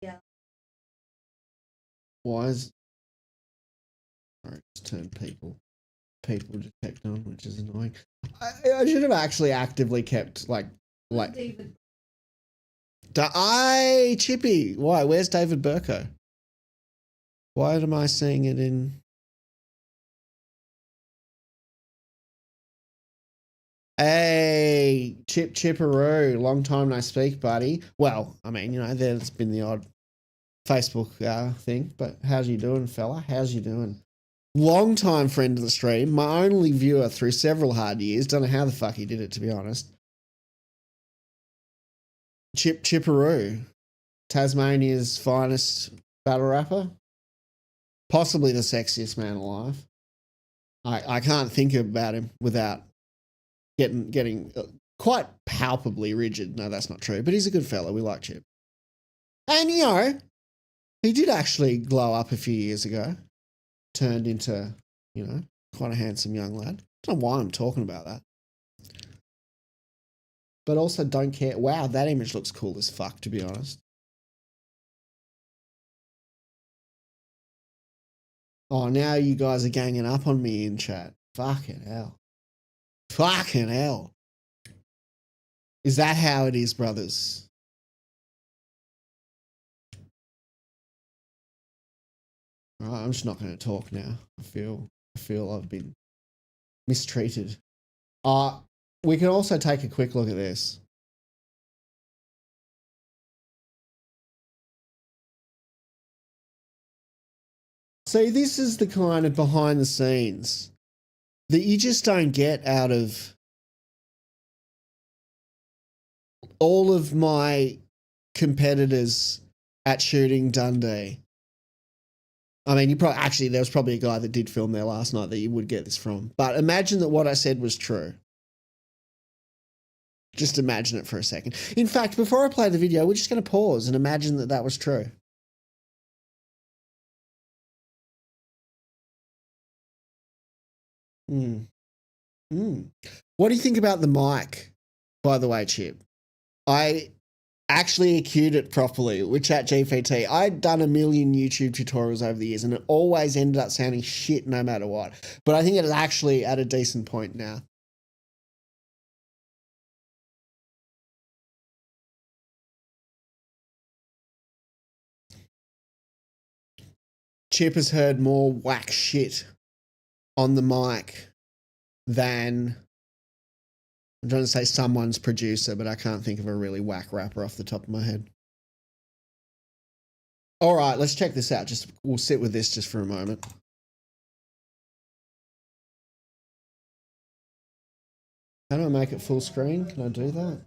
Yeah. Why is... Alright, just turn people detect on, which is annoying. I should have actually actively kept like David. Chippy. Why? Where's David Burko? Why am I seeing it in? Hey, Chipperoo, long time no speak, buddy. Well, I mean, you know, there's been the odd Facebook thing, but how's you doing, fella? How's you doing? Long time friend of the stream, my only viewer through several hard years. Don't know how the fuck he did it, to be honest. Chipperoo, Tasmania's finest battle rapper, possibly the sexiest man alive. I can't think about him without getting quite palpably rigid. No, that's not true, but he's a good fella. We like Chip. And, you know, he did actually glow up a few years ago, turned into, you know, quite a handsome young lad. Don't know why I'm talking about that. But also don't care. Wow, that image looks cool as fuck, to be honest. Oh, now you guys are ganging up on me in chat. Fucking hell. Fucking hell. Is that how it is, brothers? All right, I'm just not going to talk now. I feel I've been mistreated. We can also take a quick look at this. See, this is the kind of behind the scenes that you just don't get out of all of my competitors at Shooting Dundee. I mean, there was probably a guy that did film there last night that you would get this from. But imagine that what I said was true. Just imagine it for a second. In fact, before I play the video, we're just going to pause and imagine that that was true. What do you think about the mic, by the way, Chip? I actually EQ'd it properly with ChatGPT. I'd done a million YouTube tutorials over the years and it always ended up sounding shit no matter what. But I think it is actually at a decent point now. Chip has heard more whack shit on the mic than, I'm trying to say someone's producer, but I can't think of a really whack rapper off the top of my head. All right, let's check this out. We'll sit with this just for a moment. How do I make it full screen? Can I do that?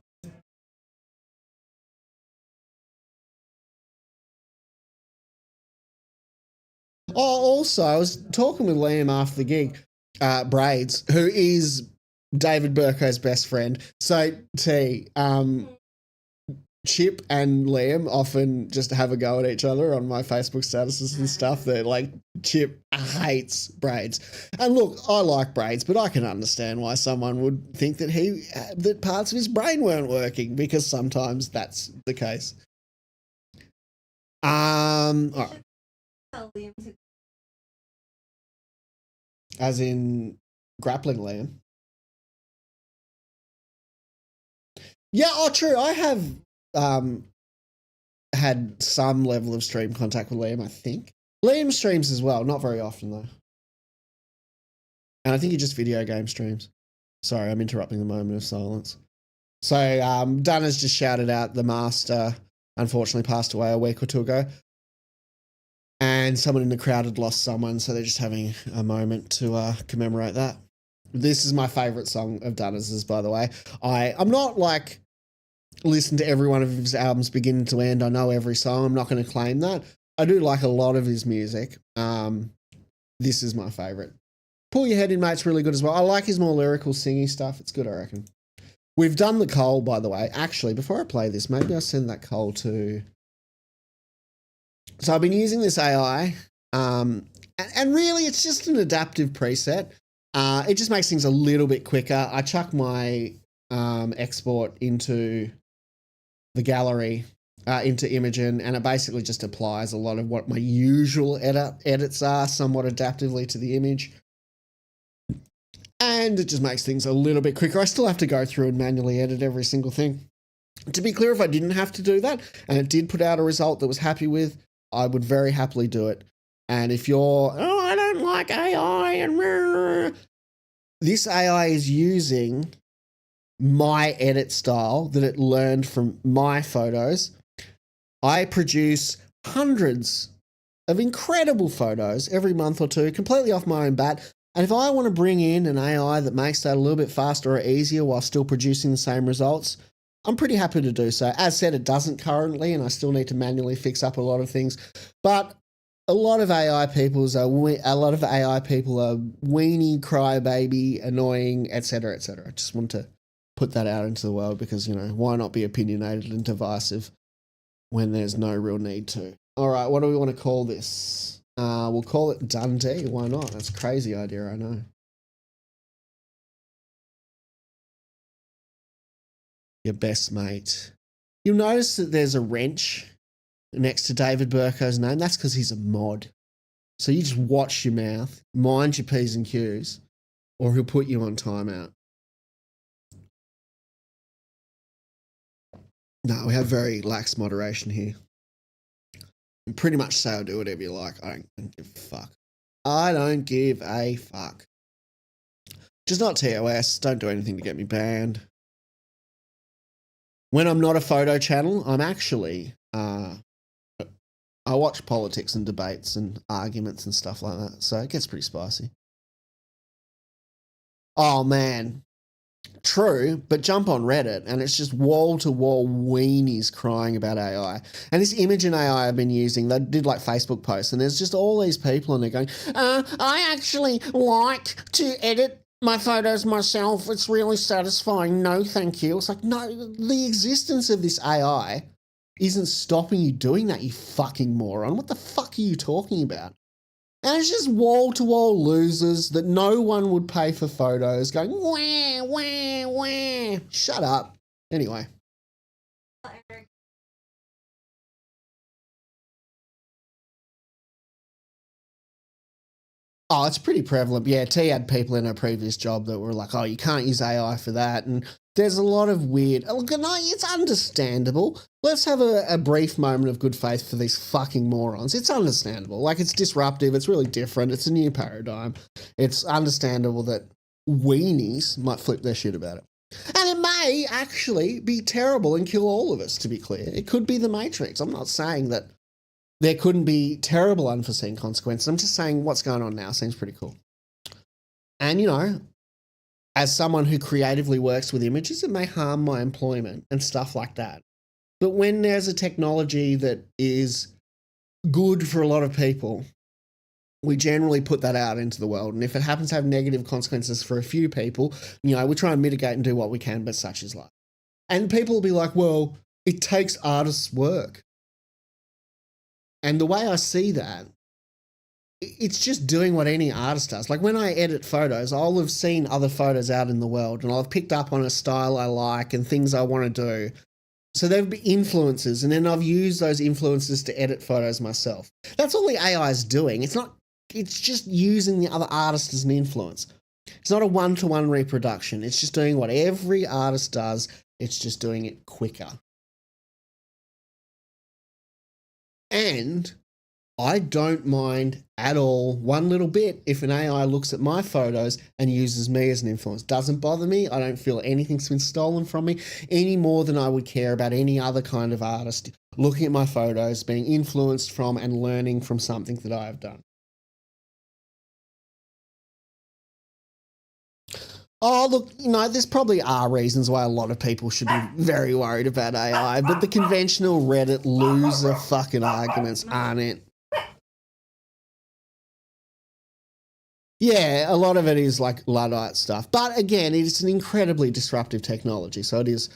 Oh, also, I was talking with Liam after the gig, Braids, who is David Burko's best friend. So, Chip and Liam often just have a go at each other on my Facebook statuses and stuff. That like Chip hates Braids, and look, I like Braids, but I can understand why someone would think that that parts of his brain weren't working, because sometimes that's the case. All right. As in grappling Liam. Yeah, oh true. I have had some level of stream contact with Liam, I think. Liam streams as well, not very often though. And I think he just video game streams. Sorry, I'm interrupting the moment of silence. So Dana's just shouted out the master unfortunately passed away a week or two ago. And someone in the crowd had lost someone, so they're just having a moment to commemorate that. This is my favourite song of Dunnas's, by the way. I'm not like listen to every one of his albums beginning to end. I know every song. I'm not going to claim that. I do like a lot of his music. This is my favourite. Pull Your Head In, Mate's really good as well. I like his more lyrical, singy stuff. It's good, I reckon. We've done the Cole, by the way. Actually, before I play this, maybe I'll send that Cole to... So I've been using this AI, and really it's just an adaptive preset. It just makes things a little bit quicker. I chuck my export into the gallery, into Imogen, and it basically just applies a lot of what my usual edits are, somewhat adaptively to the image. And it just makes things a little bit quicker. I still have to go through and manually edit every single thing. To be clear, if I didn't have to do that, and it did put out a result that was happy with, I would very happily do it And if you're, oh, I don't like AI, and this AI is using my edit style that it learned from my photos. I produce hundreds of incredible photos every month or two, completely off my own bat. And if I want to bring in an AI that makes that a little bit faster or easier while still producing the same results, I'm pretty happy to do so. As said, it doesn't currently, and I still need to manually fix up a lot of things. But a lot of AI people are weenie, crybaby, annoying, etc., etc. I just want to put that out into the world because, you know, why not be opinionated and divisive when there's no real need to? All right, what do we want to call this? We'll call it Dundee. Why not? That's a crazy idea, I know. Your best mate. You'll notice that there's a wrench next to David Burko's name. That's because he's a mod. So you just watch your mouth, mind your P's and Q's, or he'll put you on timeout. No, we have very lax moderation here. You pretty much say or do whatever you like. I don't give a fuck. I don't give a fuck. Just not TOS. Don't do anything to get me banned. When I'm not a photo channel, I'm actually, I watch politics and debates and arguments and stuff like that. So it gets pretty spicy. Oh, man. True, but jump on Reddit and it's just wall-to-wall weenies crying about AI. And this Imagen AI I've been using, they did like Facebook posts, and there's just all these people and they're going, I actually like to edit my photos myself. It's really satisfying. No, thank you. It's like, no, the existence of this AI isn't stopping you doing that, you fucking moron. What the fuck are you talking about? And it's just wall-to-wall losers that no one would pay for photos going, wah, wah, wah. Shut up. Anyway. Oh, it's pretty prevalent. Yeah, T had people in her previous job that were like, oh, you can't use AI for that. And there's a lot of weird... Look, no, it's understandable. Let's have a brief moment of good faith for these fucking morons. It's understandable. Like, it's disruptive. It's really different. It's a new paradigm. It's understandable that weenies might flip their shit about it. And it may actually be terrible and kill all of us, to be clear. It could be the Matrix. I'm not saying that there couldn't be terrible unforeseen consequences. I'm just saying what's going on now seems pretty cool. And, you know, as someone who creatively works with images, it may harm my employment and stuff like that. But when there's a technology that is good for a lot of people, we generally put that out into the world. And if it happens to have negative consequences for a few people, you know, we try and mitigate and do what we can, but such is life. And people will be like, well, it takes artists' work. And the way I see that, it's just doing what any artist does. Like when I edit photos, I'll have seen other photos out in the world and I'll have picked up on a style I like and things I want to do. So there'll be influences, and then I've used those influences to edit photos myself. That's all the AI is doing. It's just using the other artist as an influence. It's not a one-to-one reproduction. It's just doing what every artist does. It's just doing it quicker. And I don't mind at all, one little bit, if an AI looks at my photos and uses me as an influence. Doesn't bother me. I don't feel anything's been stolen from me any more than I would care about any other kind of artist looking at my photos, being influenced from and learning from something that I have done. Oh, look, you know, there's probably are reasons why a lot of people should be very worried about AI, but the conventional Reddit loser fucking arguments aren't it? Yeah, a lot of it is like Luddite stuff. But again, it's an incredibly disruptive technology. So it is,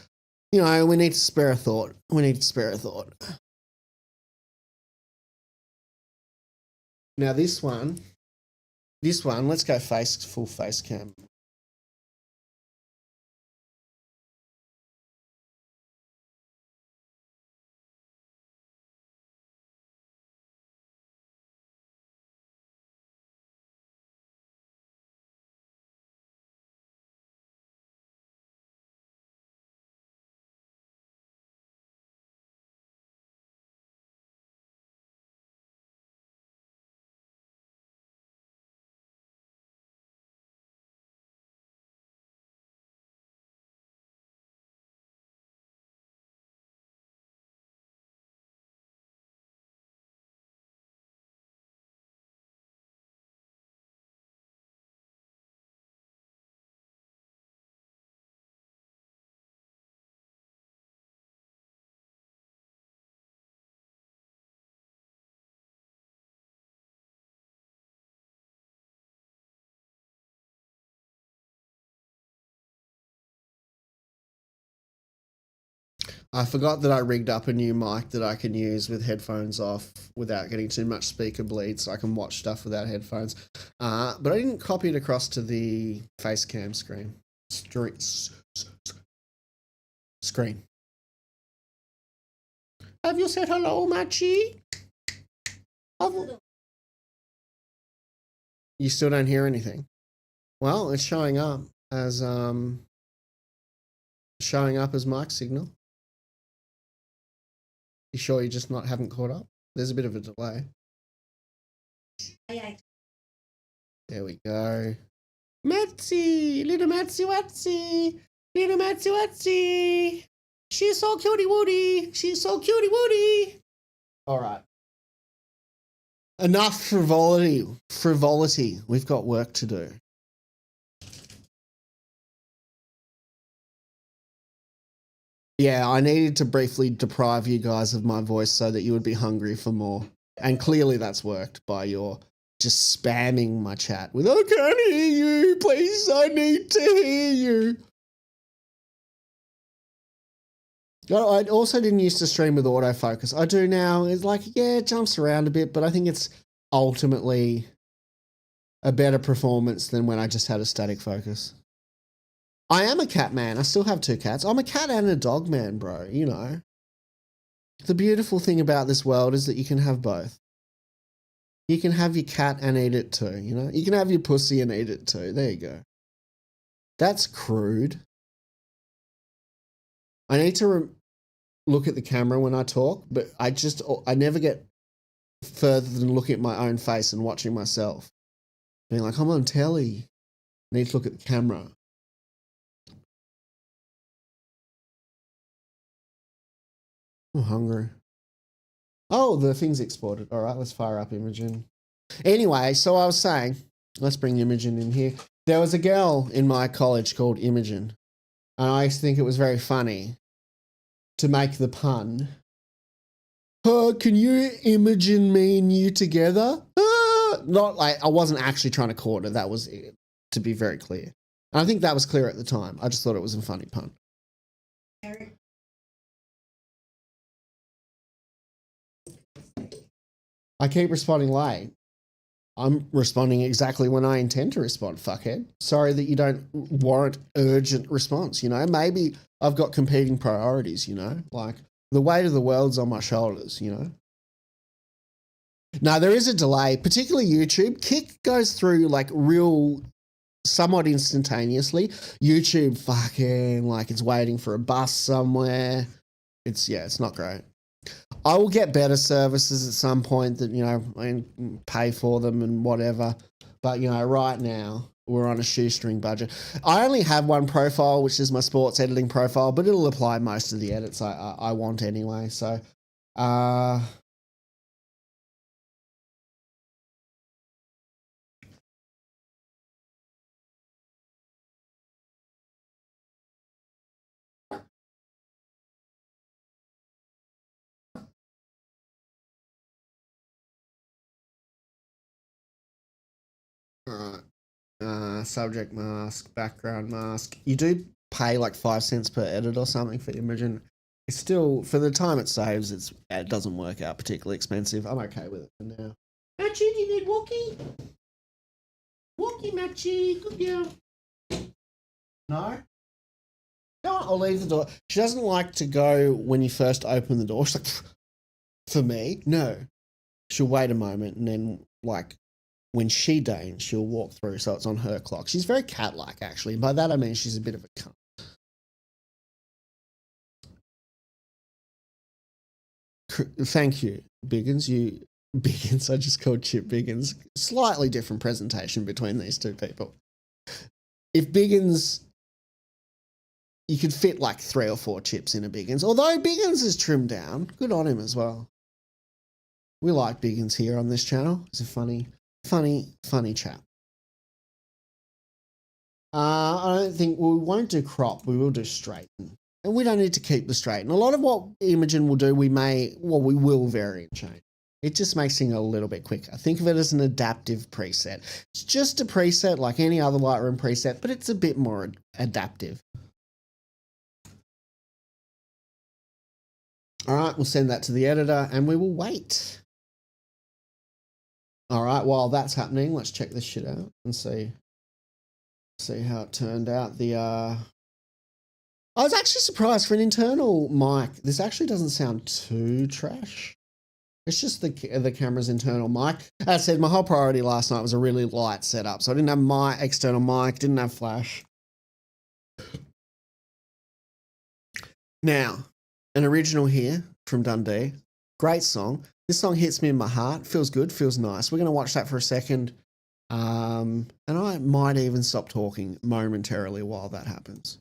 you know, we need to spare a thought. We need to spare a thought. Now this one, let's go full face cam. I forgot that I rigged up a new mic that I can use with headphones off without getting too much speaker bleed, so I can watch stuff without headphones. But I didn't copy it across to the Facecam screen. Screen. Have you said hello, Machi? You still don't hear anything. Well, it's showing up as mic signal. You sure you just haven't caught up? There's a bit of a delay. There we go. Matzy, little Matzy Watsy, little Matzy Watsy. She's so cutie woody. She's so cutie woody. All right. Enough frivolity. Frivolity. We've got work to do. Yeah, I needed to briefly deprive you guys of my voice so that you would be hungry for more. And clearly that's worked by your just spamming my chat with, I can't hear you, please, I need to hear you. I also didn't used to stream with autofocus. I do now. It's like, yeah, it jumps around a bit, but I think it's ultimately a better performance than when I just had a static focus. I am a cat man. I still have 2 cats. I'm a cat and a dog man, bro, you know. The beautiful thing about this world is that you can have both. You can have your cat and eat it too, you know. You can have your pussy and eat it too. There you go. That's crude. I need to look at the camera when I talk, but I never get further than looking at my own face and watching myself. Being like, I'm on telly. I need to look at the camera. I'm hungry. Oh, the thing's exported. All right, let's fire up Imogen. Anyway, so I was saying, let's bring Imogen in here. There was a girl in my college called Imogen, and I used to think it was very funny to make the pun. Can you Imogen me and you together? Not like, I wasn't actually trying to court her. That was it, to be very clear. And I think that was clear at the time. I just thought it was a funny pun. I keep responding late. I'm responding exactly when I intend to respond, fuckhead. Sorry that you don't warrant urgent response, you know? Maybe I've got competing priorities, you know? Like, the weight of the world's on my shoulders, you know? Now, there is a delay, particularly YouTube. Kick goes through, like, somewhat instantaneously. YouTube fucking, like, it's waiting for a bus somewhere. It's not great. I will get better services at some point that, you know, and pay for them and whatever. But, you know, right now we're on a shoestring budget. I only have one profile, which is my sports editing profile, but it'll apply most of the edits I want anyway. So, all right. Subject mask, background mask. You do pay like 5 cents per edit or something for Imogen. It's still, for the time it saves, it doesn't work out particularly expensive. I'm okay with it for now. Machi, do you need walkie? Walkie, Machi, good girl. No? No, I'll leave the door. She doesn't like to go when you first open the door. She's like, for me, no. She'll wait a moment and then, like, when she deigns, she'll walk through, so it's on her clock. She's very cat-like, actually. By that I mean she's a bit of a cunt. Thank you, Biggins. Biggins, I just called Chip Biggins. Slightly different presentation between these two people. If Biggins, you could fit like 3 or 4 chips in a Biggins, although Biggins is trimmed down. Good on him as well. We like Biggins here on this channel. He's a funny chap. I don't think we won't do crop. We will do straighten. And we don't need to keep the straighten. A lot of what Imogen will do, we will vary and change. It just makes things a little bit quicker. Think of it as an adaptive preset. It's just a preset like any other Lightroom preset, but it's a bit more adaptive. All right, we'll send that to the editor and we will wait. All right, while that's happening, let's check this shit out and see how it turned out. I was actually surprised for an internal mic. This actually doesn't sound too trash. It's just the camera's internal mic. As I said, my whole priority last night was a really light setup. So I didn't have my external mic, didn't have flash. Now, an original here from Dundee. Great song. This song hits me in my heart. Feels good, feels nice. We're going to watch that for a second. And I might even stop talking momentarily while that happens.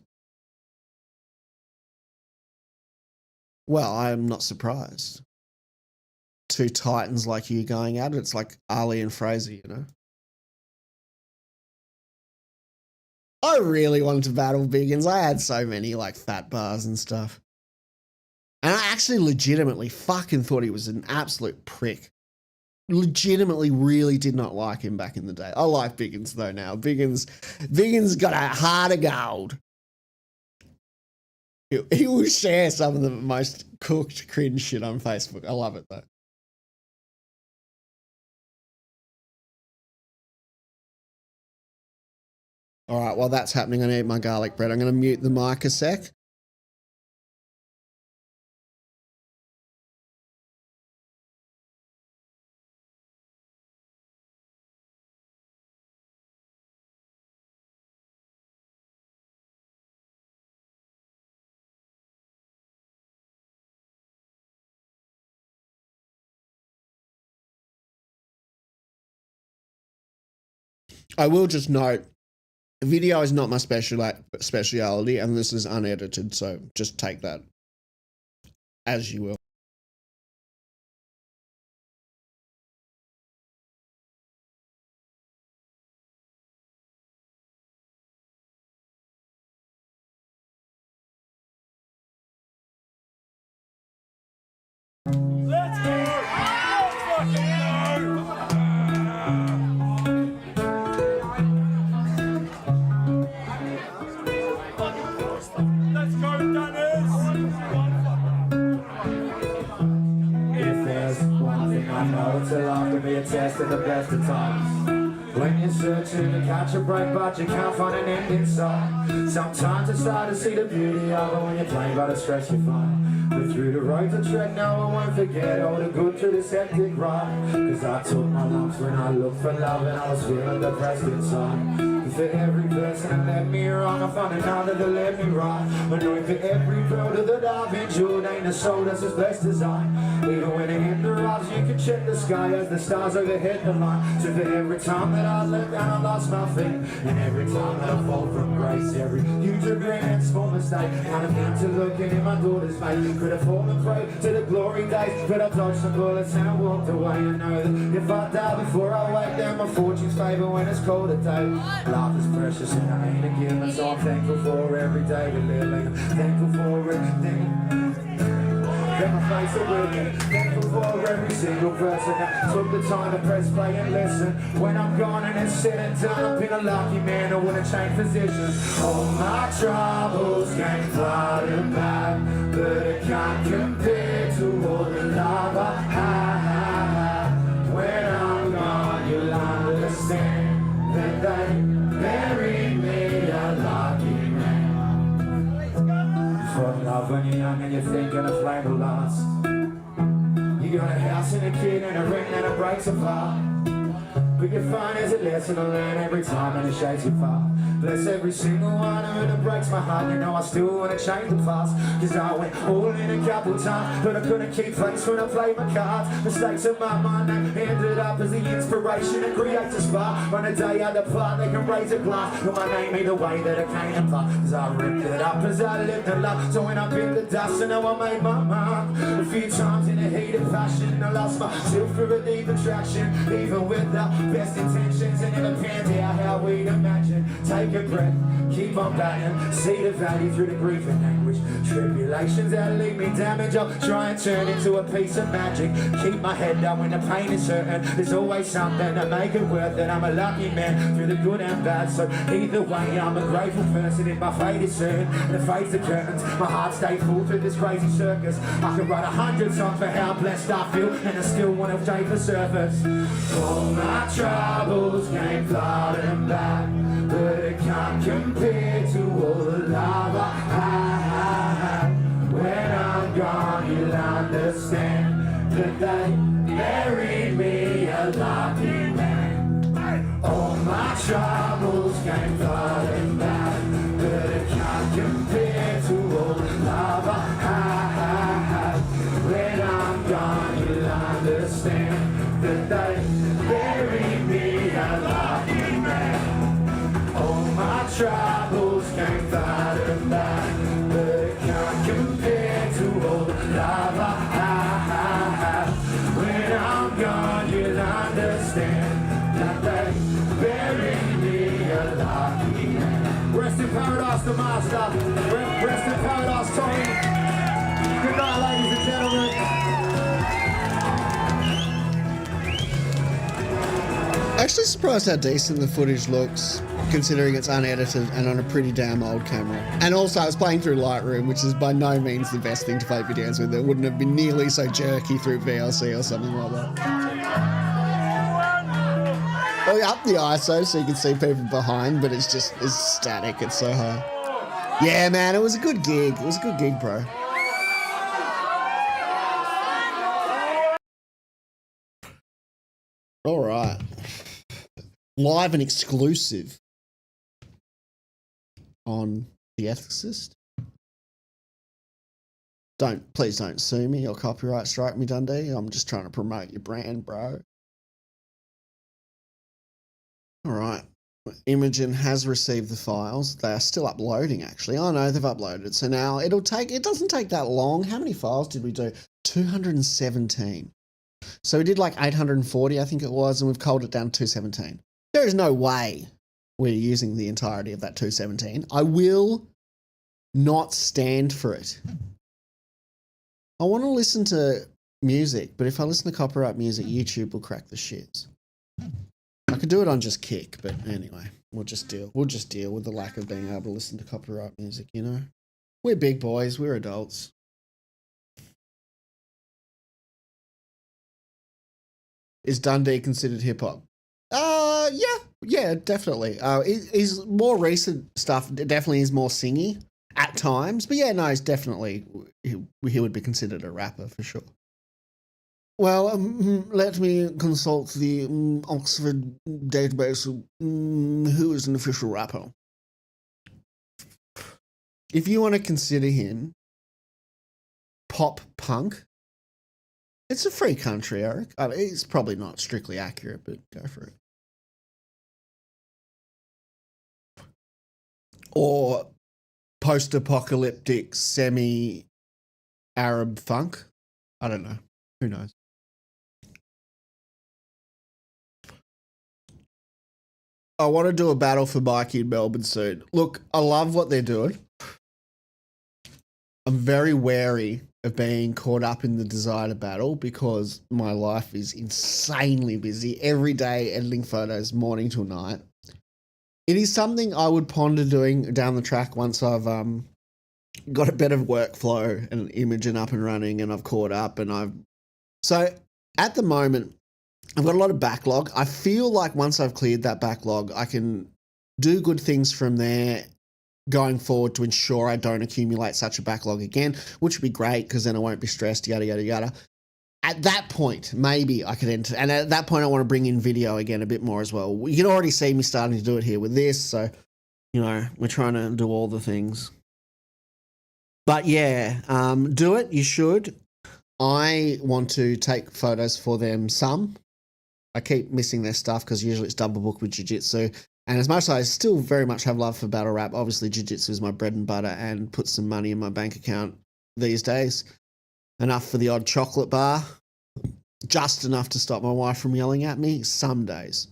Well, I'm not surprised. Two titans like you going at it. It's like Ali and Fraser, you know. I really wanted to battle Biggins. I had so many like fat bars and stuff. And I actually legitimately fucking thought he was an absolute prick. Legitimately really did not like him back in the day. I like Biggins though now. Biggins got a heart of gold. He will share some of the most cooked cringe shit on Facebook. I love it though. All right, while that's happening, I'm going to eat my garlic bread. I'm going to mute the mic a sec. I will just note, video is not my speciality, and this is unedited, so just take that as you will. Let's go! Let's go, Dennis! If there's one thing I know, it'll often be a test of the best of times. When you're searching to catch a break, but you can't find an end inside. Sometimes it's hard to see the beauty of it when you're playing by the stress you find. But through the road to tread, no one won't forget all the good through this hectic ride. Cause I took my lumps when I looked for love and I was feeling depressed inside. For every person that led me wrong, I found another that led me right. But knowing for every road that I've endured, ain't a soul that's as blessed as I. Even when it hit the rocks, you can check the sky as the stars overhead the line. So for every time that I let down, I lost my faith. And every time that I fall from grace, every huge regret and small mistake, and I'm into looking in my daughter's face. Could have fallen prey to the glory days, but I dodged some bullets and I walked away. I know that if I die before I wake, then my fortune's favour when it's cold a day. Life is precious and I ain't a given, so I'm thankful for every day we're living. Thankful for everything that my face are with. Thankful for every single person that took the time to press play and listen. When I'm gone and it's said and done, I've been a lucky man who wouldn't change positions. All my troubles came flooding back, but it can't compare to all the love I have. When I'm gone, you'll understand that they buried me a lucky man. You fall in love when you're young and you're thinking a flame will last. You got a house and a kid and a ring and it breaks apart. But you find there's a lesson to learn every time and it shakes you far. Bless every single one and it breaks my heart. You know I still want to change the past, cause I went all in a couple times, but I couldn't keep face when I played my cards. Mistakes in my mind that ended up as the inspiration that creates a spark. On a day I depart, they can raise a glass, put my name either way that it came apart. Cause I ripped it up as I lived a life. So when I bit the dust and now I made my mark. A few times in a heat of passion, I lost myself through a deep attraction. Even with the best intentions, and never panned out how we'd imagine. Take a breath, keep on batting, see the value through the grief and anguish. Tribulations that leave me damaged, I'll try and turn into a piece of magic. Keep my head down when the pain is certain. There's always something to make it worth it. I'm a lucky man through the good and bad, so either way I'm a grateful person. If my fate is certain and the fate's the curtains, my heart stays full through this crazy circus. I could write 100 songs for how blessed I feel, and I still want to take the surface. All my troubles came flooding back, but it can't compare to all the love I have. When I'm gone, you'll understand that they buried me a lucky man. All my troubles came flooding back, but it can't compare to all the love I have. When I'm gone, you'll understand that they buried me a lucky man. All my troubles came flooding back, but it can't compare to all the love I have. When I'm gone, you'll understand that they buried me a lucky man. Rest in paradise, the master. Rest in paradise, Tony. Good night, ladies and gentlemen. Actually surprised how decent the footage looks, considering it's unedited and on a pretty damn old camera. And also I was playing through Lightroom, which is by no means the best thing to play videos with. It wouldn't have been nearly so jerky through VLC or something like that. Oh, yeah, up the ISO so you can see people behind, but it's static, it's so high. Yeah, man, it was a good gig. It was a good gig, bro. All right. Live and exclusive on The Ethicist. Please don't sue me or copyright strike me, Dundee. I'm just trying to promote your brand, bro. All right. Imogen has received the files. They are still uploading, actually. Oh, no, they've uploaded. So now it doesn't take that long. How many files did we do? 217. So we did like 840, I think it was, and we've culled it down to 217. There is no way we're using the entirety of that 217. I will not stand for it. I want to listen to music, but if I listen to copyright music, YouTube will crack the shits. I could do it on just Kick, but anyway, we'll just deal with the lack of being able to listen to copyright music, you know? We're big boys, we're adults. Is Dundee considered hip hop? Yeah, definitely. His more recent stuff definitely is more singy at times, but yeah, no, he's definitely he would be considered a rapper for sure. Well, let me consult the Oxford database of who is an official rapper. If you want to consider him pop punk, it's a free country, Eric. I mean, it's probably not strictly accurate, but go for it. Or post-apocalyptic semi-Arab funk. I don't know. Who knows? I want to do a battle for Mikey in Melbourne soon. Look, I love what they're doing. I'm very wary of being caught up in the desire to battle because my life is insanely busy every day, editing photos morning till night. It is something I would ponder doing down the track once I've got a better workflow and Imogen up and running and I've caught up so at the moment I've got a lot of backlog. I feel like once I've cleared that backlog, I can do good things from there going forward to ensure I don't accumulate such a backlog again, which would be great because then I won't be stressed, yada, yada, yada. At that point, maybe I could enter, and at that point I want to bring in video again a bit more as well. You can already see me starting to do it here with this, so, you know, we're trying to do all the things. But yeah, do it, you should. I want to take photos for them some. I keep missing their stuff because usually it's double booked with jiu-jitsu. And as much as I still very much have love for battle rap, obviously jiu-jitsu is my bread and butter and puts some money in my bank account these days. Enough for the odd chocolate bar. Just enough to stop my wife from yelling at me some days.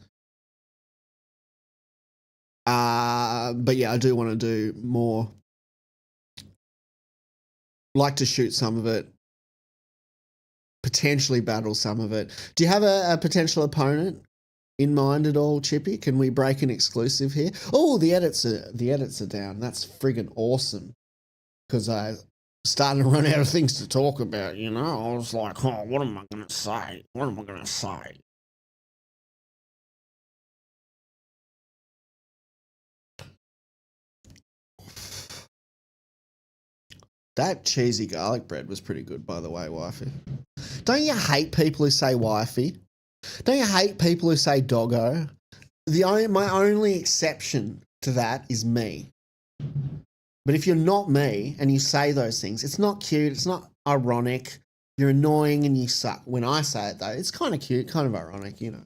But yeah, I do want to do more. Like to shoot some of it, potentially battle some of it. Do you have a potential opponent in mind at all, Chippy? Can we break an exclusive here? Oh, the edits are down. That's friggin' awesome. Because I starting to run out of things to talk about, you know? I was like, oh, what am I gonna say? What am I gonna say? That cheesy garlic bread was pretty good, by the way, wifey. Don't you hate people who say wifey? Don't you hate people who say doggo? My only exception to that is me. But if you're not me and you say those things, it's not cute, it's not ironic, you're annoying and you suck. When I say it though, it's kind of cute, kind of ironic, you know.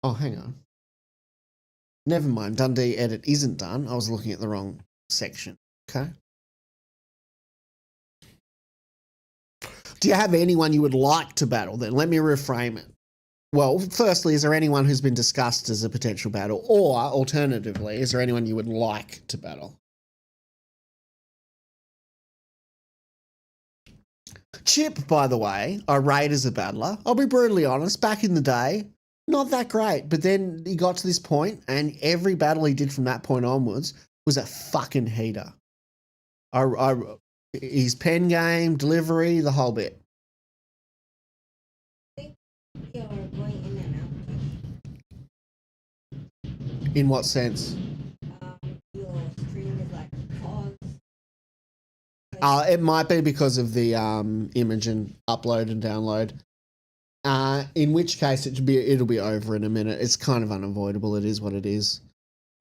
Oh, hang on. Never mind, Dundee edit isn't done. I was looking at the wrong section, okay? Do you have anyone you would like to battle then? Let me reframe it. Well, firstly, is there anyone who's been discussed as a potential battle? Or, alternatively, is there anyone you would like to battle? Chip, by the way, I rate as a battler. I'll be brutally honest, back in the day, not that great. But then he got to this point, and every battle he did from that point onwards was a fucking heater. His pen game, delivery, the whole bit. You're going in and out. In what sense? Your stream is like paused. It might be because of the Imogen upload and download. In which case it'll be over in a minute. It's kind of unavoidable. It is what it is.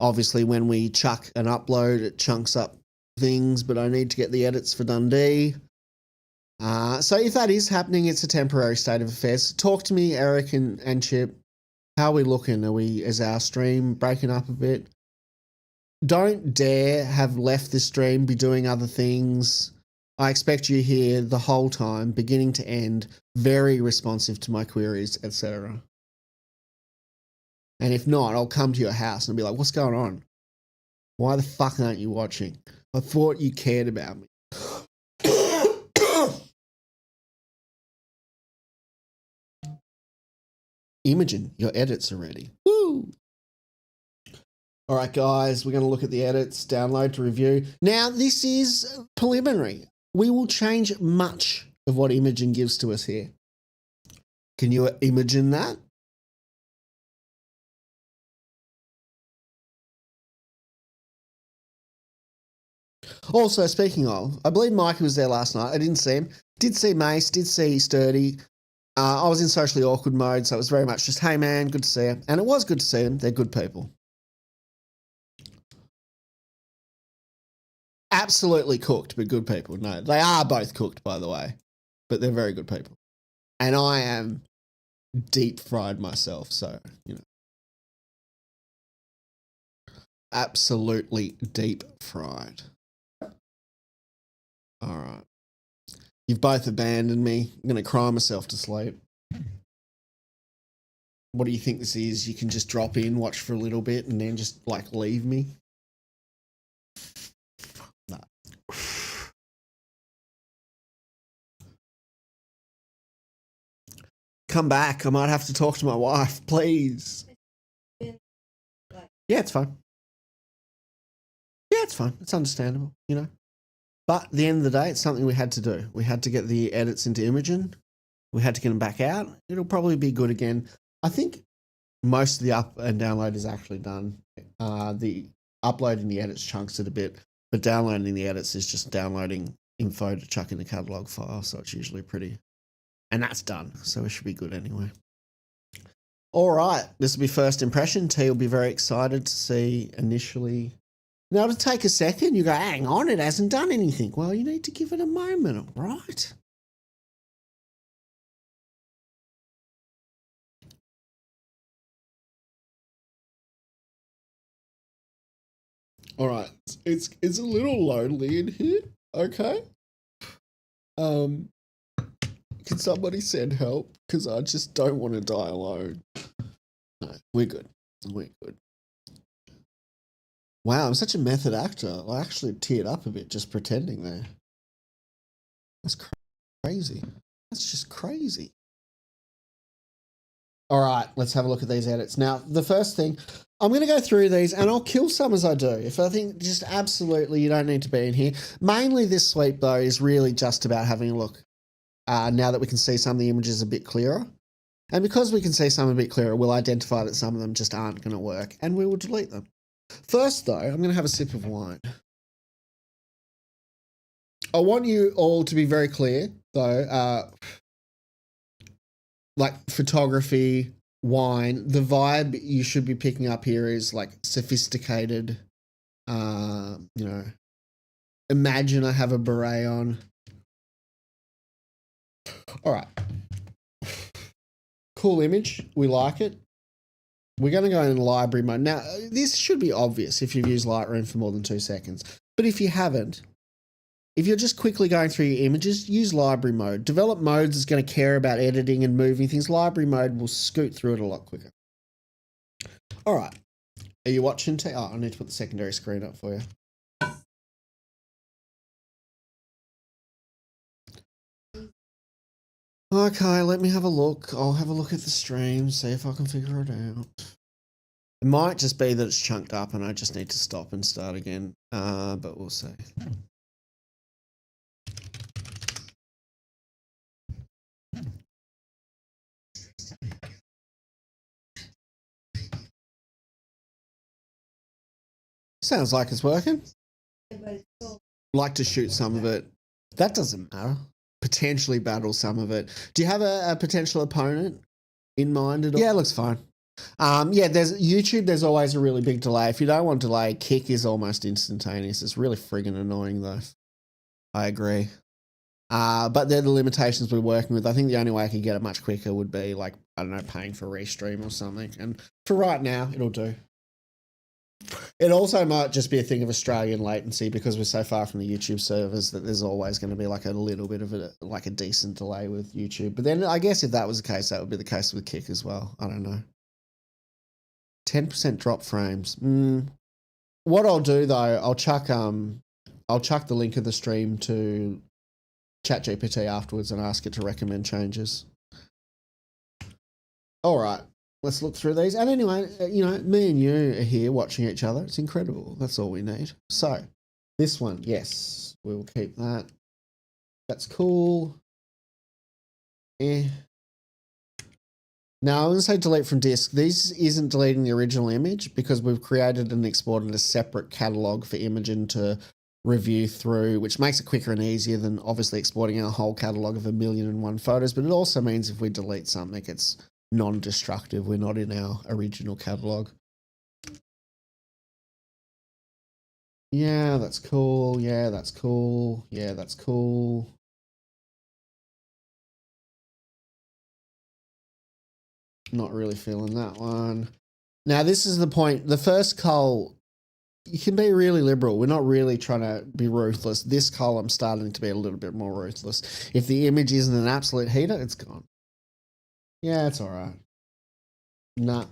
Obviously, when we chuck an upload, it chunks up things, but I need to get the edits for Dundee. So if that is happening, it's a temporary state of affairs. Talk to me, Eric and Chip. How are we looking? Is our stream breaking up a bit? Don't dare have left this stream, be doing other things. I expect you here the whole time, beginning to end, very responsive to my queries, etc. And if not, I'll come to your house and be like, what's going on? Why the fuck aren't you watching? I thought you cared about me. Imogen, your edits are ready. Woo! All right, guys, we're going to look at the edits, download to review. Now, this is preliminary. We will change much of what Imogen gives to us here. Can you imagine that? Also, speaking of, I believe Mikey was there last night. I didn't see him. Did see Mace, did see Sturdy. I was in socially awkward mode, so it was very much just, hey man, good to see you. And it was good to see them. They're good people. Absolutely cooked, but good people. No, they are both cooked, by the way, but they're very good people. And I am deep fried myself, so, you know. Absolutely deep fried. All right. You've both abandoned me. I'm going to cry myself to sleep. What do you think this is? You can just drop in, watch for a little bit, and then just, like, leave me? No. Come back. I might have to talk to my wife, please. Yeah, it's fine. Yeah, it's fine. It's understandable, you know. But at the end of the day, it's something we had to do. We had to get the edits into Imogen. We had to get them back out. It'll probably be good again. I think most of the up and download is actually done. The uploading the edits chunks it a bit, but downloading the edits is just downloading info to chuck in the catalog file, so it's usually pretty. And that's done, so it should be good anyway. All right, this will be first impression. T will be very excited to see initially. Now, to take a second, you go, hang on, it hasn't done anything. Well, you need to give it a moment, all right? All right, it's a little lonely in here, okay? Can somebody send help? Because I just don't want to die alone. No, we're good. We're good. Wow, I'm such a method actor. I actually teared up a bit just pretending there. That's crazy. That's just crazy. All right, let's have a look at these edits. Now, the first thing, I'm going to go through these and I'll kill some as I do. If I think just absolutely you don't need to be in here. Mainly this sweep, though, is really just about having a look. Now that we can see some of the images a bit clearer. And because we can see some a bit clearer, we'll identify that some of them just aren't going to work and we will delete them. First, though, I'm going to have a sip of wine. I want you all to be very clear, though. Like photography, wine, the vibe you should be picking up here is like sophisticated. Imagine I have a beret on. All right. Cool image. We like it. We're going to go in library mode. Now, this should be obvious if you've used Lightroom for more than 2 seconds. But if you haven't, if you're just quickly going through your images, use library mode. Develop modes is going to care about editing and moving things. Library mode will scoot through it a lot quicker. All right. Are you watching? Oh, I need to put the secondary screen up for you. Okay, let me have a look. I'll have a look at the stream, see if I can figure it out. It might just be that it's chunked up and I just need to stop and start again, but we'll see. Sounds like it's working. Like to shoot some of it. That doesn't matter. Potentially battle some of it. Do you have a potential opponent in mind at all? Yeah, it looks fine. Yeah, there's YouTube. There's always a really big delay. If you don't want delay, Kick is almost instantaneous. It's really friggin' annoying though. I agree. But they're the limitations we're working with. I think the only way I could get it much quicker would be like, I don't know, paying for restream or something. And for right now, it'll do. It also might just be a thing of Australian latency because we're so far from the YouTube servers that there's always going to be like a little bit of a decent delay with YouTube. But then I guess if that was the case, that would be the case with Kick as well. I don't know. 10% drop frames. What I'll do though, I'll chuck the link of the stream to ChatGPT afterwards and ask it to recommend changes. All right. Let's look through these. And anyway, me and you are here watching each other. It's incredible. That's all we need. So, this one, yes, we'll keep that. That's cool. Now, I'm going to say delete from disk. This isn't deleting the original image because we've created and exported a separate catalog for Imogen to review through, which makes it quicker and easier than obviously exporting our whole catalog of 1,000,001 photos. But it also means if we delete something, it's non-destructive. We're not in our original catalog. Yeah, that's cool. Yeah, that's cool. Yeah, that's cool. Not really feeling that one. Now, this is the point. The first cull, you can be really liberal. We're not really trying to be ruthless. This cull, I'm starting to be a little bit more ruthless. If the image isn't an absolute heater, it's gone. Yeah, it's all right. Nah.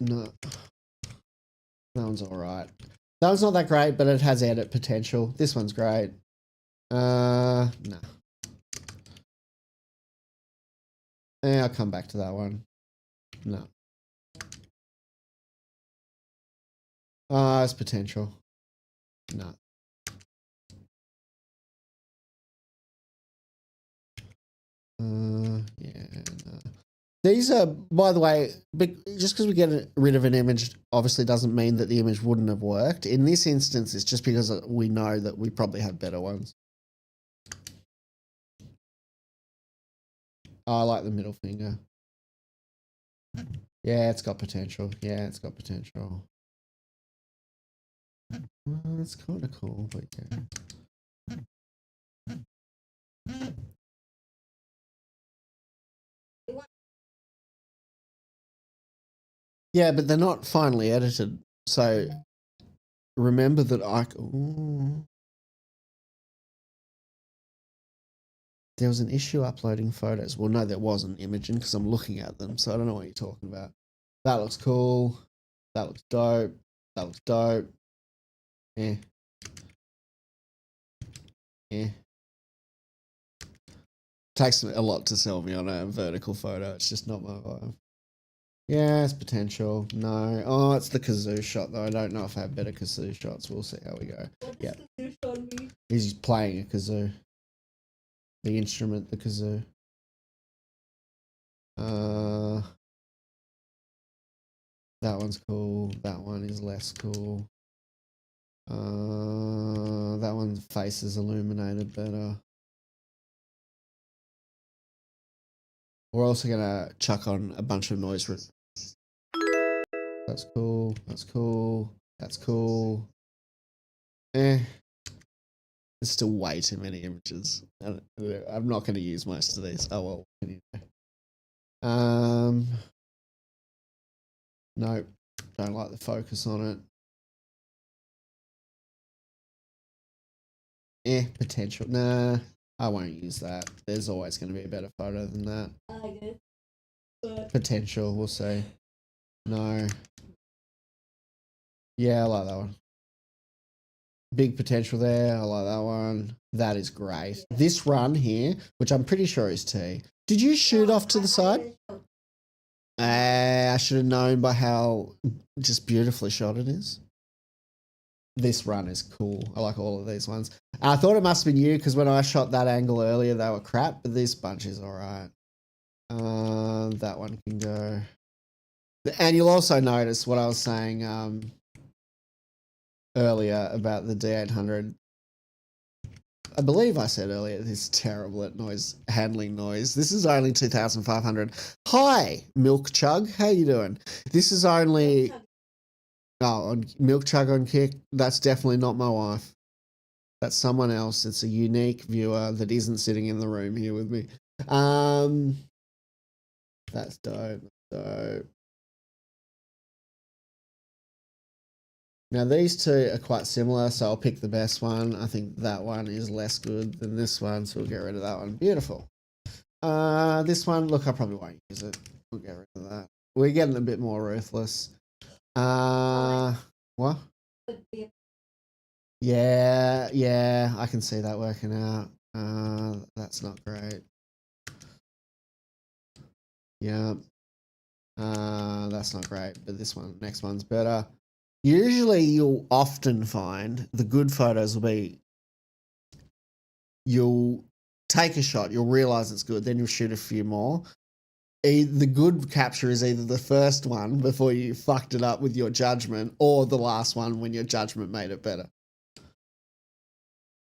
No. That one's all right. That one's not that great, but it has edit potential. This one's great. No. Yeah, I'll come back to that one. No. It's potential. No. Yeah, no. These are, by the way, just because we get rid of an image obviously doesn't mean that the image wouldn't have worked. In this instance, it's just because we know that we probably have better ones. Oh, I like the middle finger. Yeah, it's got potential. Yeah, it's got potential. It's kind of cool, but yeah. Yeah, but they're not finally edited. So remember that there was an issue uploading photos. Well, no, there wasn't, Imogen, because I'm looking at them, so I don't know what you're talking about. That looks cool. That looks dope. That looks dope. Yeah. Yeah. Takes a lot to sell me on a vertical photo. It's just not my vibe. Yeah, it's potential. No. Oh, it's the kazoo shot, though. I don't know if I have better kazoo shots. We'll see how we go. Yeah. He's playing a kazoo. The instrument, the kazoo. That one's cool. That one is less cool. That one's face is illuminated better. We're also gonna chuck on a bunch of noise. That's cool. That's cool. That's cool. There's still way too many images. I'm not going to use most of these. Oh well. Nope. Don't like the focus on it. Potential. Nah, I won't use that. There's always going to be a better photo than that. I like it. But Potential. We'll see. No. Yeah, I like that one. Big potential there. I like that one. That is great. This run here, which I'm pretty sure is T. Did you shoot off to the side? I should have known by how just beautifully shot it is. This run is cool. I like all of these ones. I thought it must have been you because when I shot that angle earlier, they were crap, but this bunch is all right. That one can go. And you'll also notice what I was saying earlier about the D800. I believe I said earlier this is terrible at noise handling noise. This is only 2,500. Hi, Milk Chug. How you doing? This is only on Milk Chug on Kick. That's definitely not my wife. That's someone else. It's a unique viewer that isn't sitting in the room here with me. That's dope. Dope. Now these two are quite similar, so I'll pick the best one. I think that one is less good than this one, so we'll get rid of that one. Beautiful. This one, look, I probably won't use it. We'll get rid of that. We're getting a bit more ruthless. What? Yeah, I can see that working out. That's not great. Yeah. That's not great, but this one, next one's better. Usually you'll often find the good photos will be, you'll take a shot, you'll realize it's good, then you'll shoot a few more. The good capture is either the first one before you fucked it up with your judgment or the last one when your judgment made it better.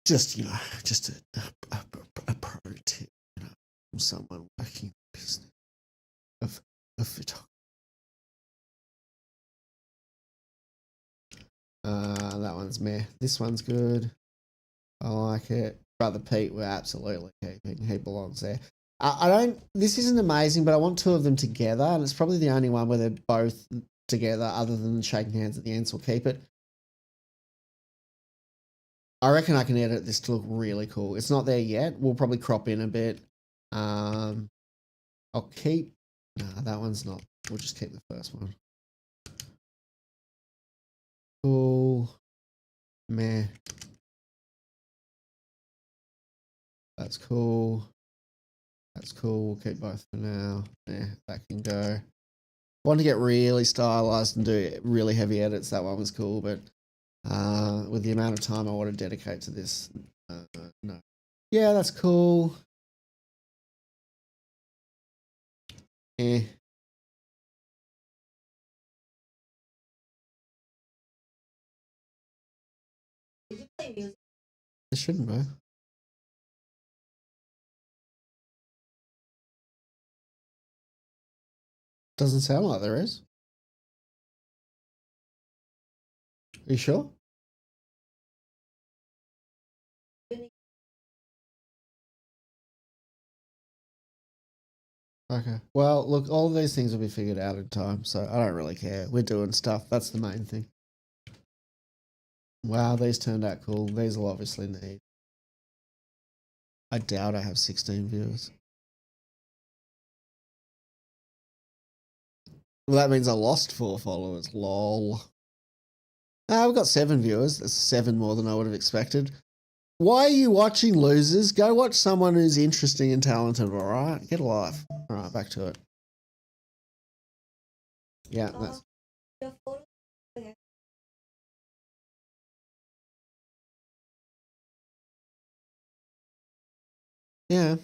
Just, just a pro tip, from someone working in business of photography. That one's meh. This one's good. I like it. Brother Pete, we're absolutely keeping. He belongs there. This isn't amazing, but I want two of them together, and it's probably the only one where they're both together other than shaking hands at the end, so we'll keep it. I reckon I can edit this to look really cool. It's not there yet. We'll probably crop in a bit. I'll keep... Nah, that one's not. We'll just keep the first one. Cool. Meh. That's cool. That's cool. We'll keep both for now. Yeah, that can go. Want to get really stylized and do really heavy edits. That one was cool, but with the amount of time I want to dedicate to this, no. Yeah, that's cool. Eh. did you play music? It shouldn't be. Doesn't sound like there is. Are you sure? Okay. Well, look, all of these things will be figured out in time, so I don't really care. We're doing stuff. That's the main thing. Wow, these turned out cool. These will obviously need. I doubt I have 16 viewers. Well, that means I lost 4 followers. Lol. We've got 7 viewers. That's 7 more than I would have expected. Why are you watching, losers? Go watch someone who's interesting and talented, alright? Get a life. Alright, back to it. Yeah, that's... Your photo. Okay. Yeah.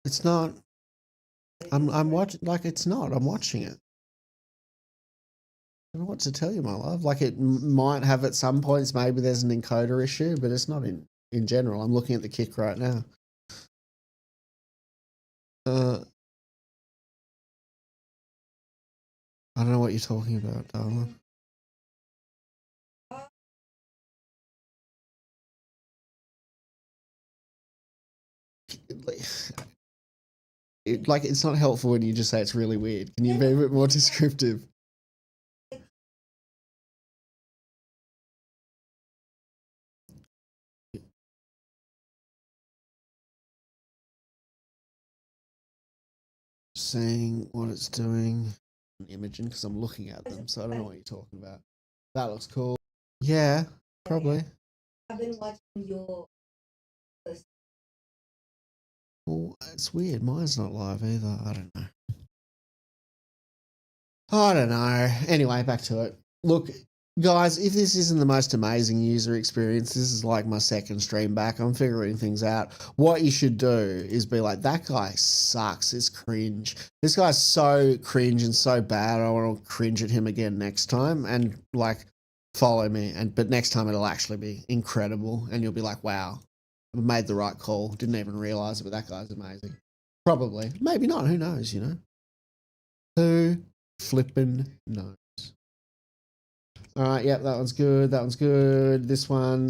It's not... I'm watching... Like, it's not. I'm watching it. I don't know what to tell you, my love. Like, it might have at some points, maybe there's an encoder issue, but it's not in general. I'm looking at the kick right now. I don't know what you're talking about, darling. It's not helpful when you just say it's really weird. Can you be a bit more descriptive? Seeing what it's doing. Imaging, because I'm looking at them, so I don't know what you're talking about. That looks cool. Yeah, probably. I've been watching your. Well, it's weird. Mine's not live either. I don't know. I don't know. Anyway, back to it. Look, guys, if this isn't the most amazing user experience, this is like my second stream back. I'm figuring things out. What you should do is be like, that guy sucks. It's cringe. This guy's so cringe and so bad. I want to cringe at him again next time. And like, follow me. But next time it'll actually be incredible. And you'll be like, wow, I made the right call. Didn't even realize it, but that guy's amazing. Probably. Maybe not. Who knows, you know? Who flippin' knows? All right, yep, that one's good. That one's good. This one,